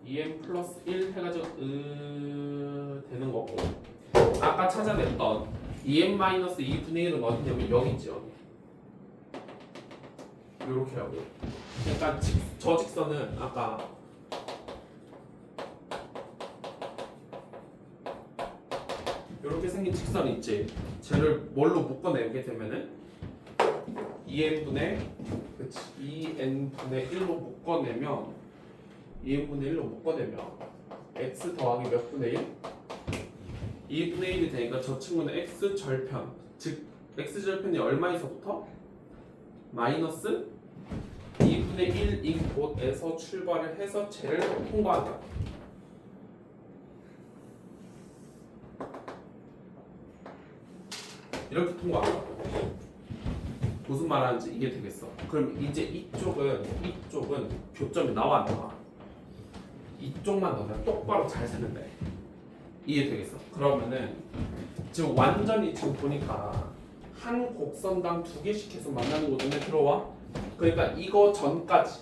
2n 플러스 1 해가지고 되는 거고 아까 찾아냈던 2n-2분의 1은 어디냐면 여기 있지 여기 이렇게 하고 그러니까 저 직선은 아까 이렇게 생긴 직선이 있지 쟤를 뭘로 묶어내게 되면은 2n분의 1로 묶어내면 2n분의 1로 묶어내면 x 더하기 몇 분의 1? 2분의 1이 되니까 저 친구는 x 절편 즉 x 절편이 얼마에서부터? 마이너스 2분의 1인 곳에서 출발을 해서 쟤를 통과한다. 이렇게 통과한다. 무슨 말하는지 이해되겠어? 그럼 이제 이쪽은 교점이 나와 안 나와? 이쪽만 너는 똑바로 잘 세면 돼. 이해되겠어? 그러면은 지금 완전히 지금 보니까 한 곡선당 2개씩 계속 만나는 거 눈에 들어와? 그러니까 이거 전까지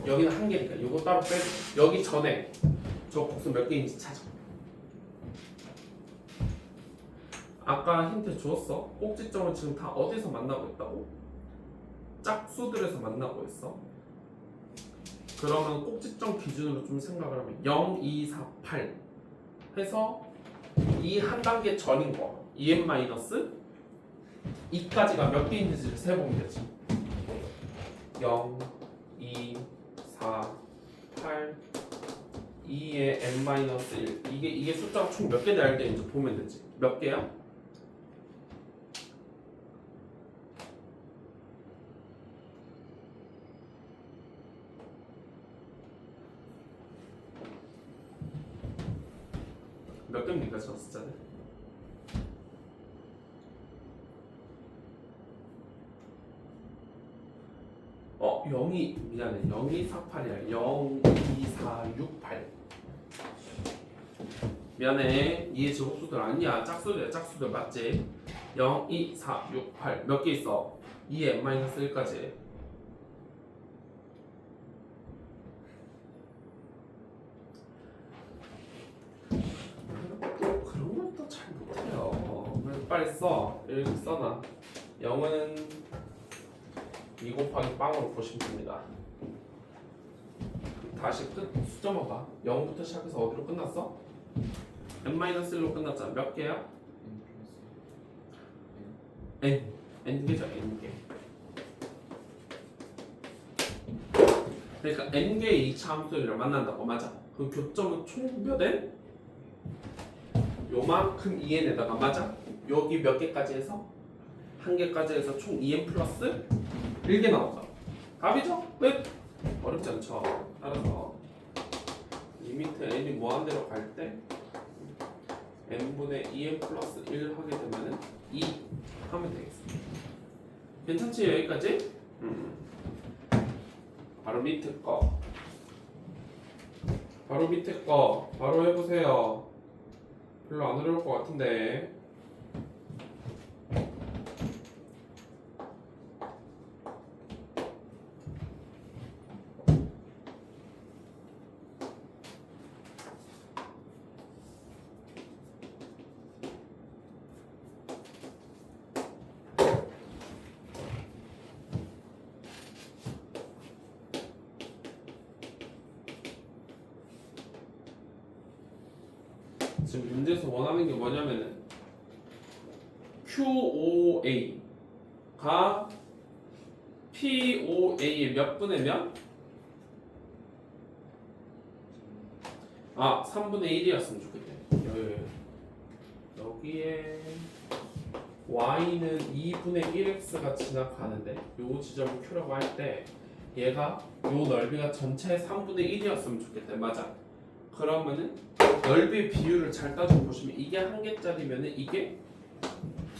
여기는 한 개니까 이거 따로 빼고 여기 전에 저 곡선 몇 개인지 찾아. 아까 힌트 줬어. 꼭지점을 지금 다 어디서 만나고 있다고? 짝수들에서 만나고 있어. 그러면 꼭지점 기준으로 좀 생각을 하면 0, 2, 4, 8 해서 이 한 단계 전인 거 2n- 2까지가 몇 개인지를 세보면 되지. 0, 2, 4, 8 2의 n-1 이게 숫자가 총 몇 개 될 때인지 보면 되지. 몇 개야? 몇 개입니까 저 숫자는? 어 0이 미안해 0248이야 02468 미안해 이해 제곱수들 아니야 짝수들이야 짝수들 맞지? 0, 2, 4, 6, 8 몇 개 있어? 2의 n-1까지 또 그런 것도 잘 못해요 빨리 써 이렇게 써놔 0은 2 곱하기 빵으로 보시면 됩니다 다시 끝 숫자만 봐 0부터 시작해서 어디로 끝났어? n-1로 끝났잖아 몇 개야? n개죠 n개 그러니까 n개의 2차 함수들이랑 만난다고 맞아 그럼 교점은 총 몇 n? 요만큼 2n에다가 맞아? 여기 몇 개까지 해서? 한 개까지 해서 총 2n 플러스 1개 나온다 답이죠? 끝! 어렵지 않죠? 따라서 리미트 n이 무한대로 갈 때 n분의 2n 플러스 1 하게 되면은 2 하면 되겠어 괜찮지 여기까지? 바로 밑에 거 바로 해보세요 별로 안 어려울 것 같은데 지금 문제에서 원하는 게 뭐냐면은 QOA가 POA의 몇 분의 몇? 3분의 1이었으면 좋겠네. 여기에 y는 2분의 1x가 지나가는데 요 지점을 Q라고 할 때 얘가 요 넓이가 전체의 3분의 1이었으면 좋겠다. 맞아. 그러면은 넓이의 비율을 잘 따져 보시면 이게 1개짜리면은 이게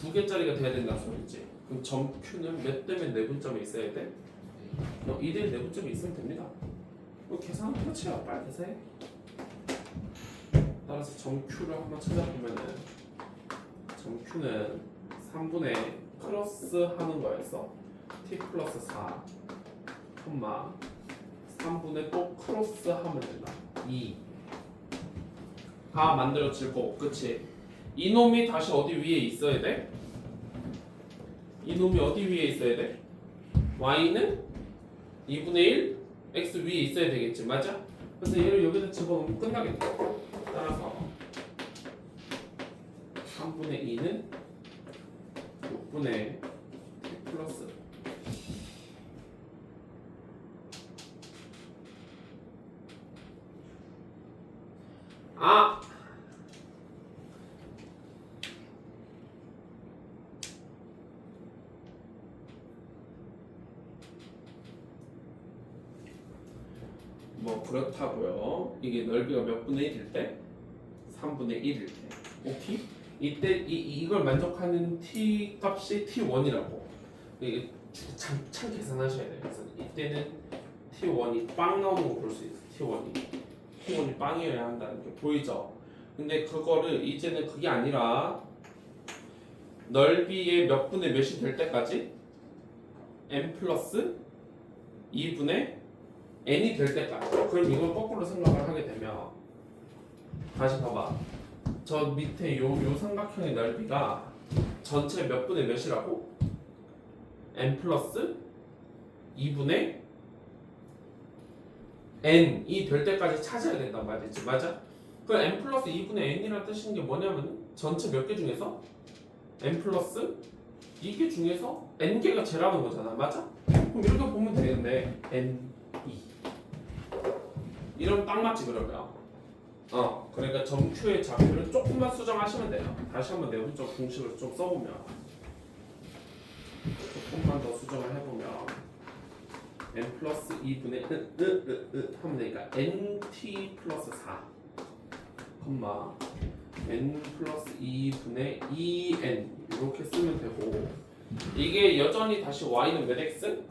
2개짜리가 돼야 된다는 소리지. 그럼 점 Q는 몇 대면 내분점에 있어야 돼? 2대 내분점에 있으면 됩니다. 계산은 끝이야. 빨리 계산해. 따라서 점 Q를 한번 찾아보면은 점 Q는 3분의 크로스 하는 거였어. t 플러스 4, 3분의 또 크로스 하면 된다. 2가 만들어질 거고, 그치? 이놈이 다시 어디 위에 있어야 돼? 이놈이 어디 위에 있어야 돼? y는 2분의 1 x 위에 있어야 되겠지, 맞아? 그래서 얘를 여기다 집어넣으면 끝나겠네. 따라서 3분의 2는 6분의 t 플러스 뭐 그렇다고요. 이게 넓이가 몇 분의 1일 때? 3분의 1일 때. 오케이? 이때 이걸 만족하는 t 값이 t1이라고. 이게 참 계산하셔야 돼요. 그래서 이때는 t1이 빵 나오는 거 볼 수 있어. t1이 빵이어야 한다는 게 보이죠? 근데 그거를 이제는 그게 아니라 넓이의 몇 분의 몇이 될 때까지 n 플러스 2분의 n이 될 때까지. 그럼 이걸 거꾸로 생각을 하게 되면 다시 봐봐. 저 밑에 요 삼각형의 넓이가 전체 몇 분의 몇이라고? n 플러스 2분의 n이 될 때까지 찾아야 된단 말이지. 맞아? 그 n 플러스 2분의 n이라는 뜻인 게 뭐냐면 전체 몇 개 중에서 n 플러스 2개 중에서 n개가 제라는 거잖아. 맞아? 그럼 이렇게 보면 되는데 n2 이러면 딱 맞지 그러면. 그러니까 점 Q의 좌표를 조금만 수정하시면 돼요. 다시 한번 내분적 공식을 좀 써보면 조금만 더 수정을 해보면 n 플러스 2분의 하면 되니까 nt 플러스 4 n 플러스 2분의 2n 이렇게 쓰면 되고, 이게 여전히 다시 y는 몇 x?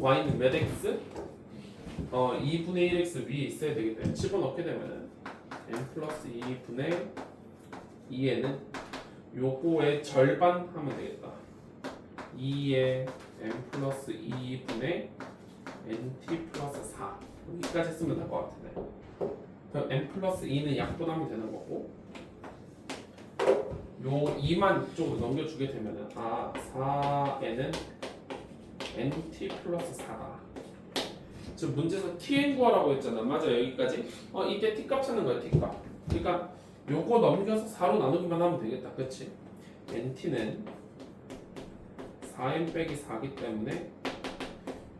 y는 몇 x? 2분의 1x 위에 있어야 되기 때문에 집어넣게 되면은 n 플러스 2분의 2n은 요거의 절반 하면 되겠다. 2의 n 플러스 2분의 nt 플러스 4 여기까지 쓰면 될 것 같은데, 그럼 n 플러스 2는 약분하면 되는 거고, 요 2만 이쪽으로 넘겨주게 되면은 4n은 nt 플러스 4다. 지금 문제에서 tn 구하라고 했잖아. 맞아, 여기까지. 이때 t값 찾는 거야, t값. 그러니까 요거 넘겨서 4로 나누기만 하면 되겠다. 그치? nt는 4n 빼기 4기 때문에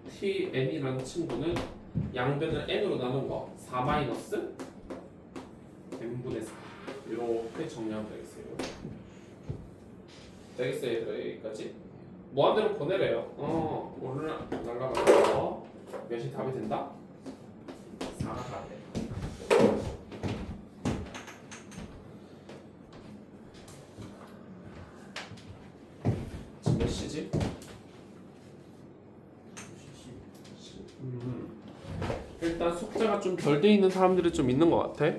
tn이라는 친구는 양변을 n으로 나눈 거 4 마이너스 n분의 4 이렇게 정리하면 되겠어요. 되겠어요, 얘들아. 여기까지 무한대로 보내래요. 오늘 날라가서 몇이 답이 된다? 4가 답이 돼. 지금 몇 시지? 일단 숙제가 좀 덜 돼 있는 사람들이 좀 있는 것 같아.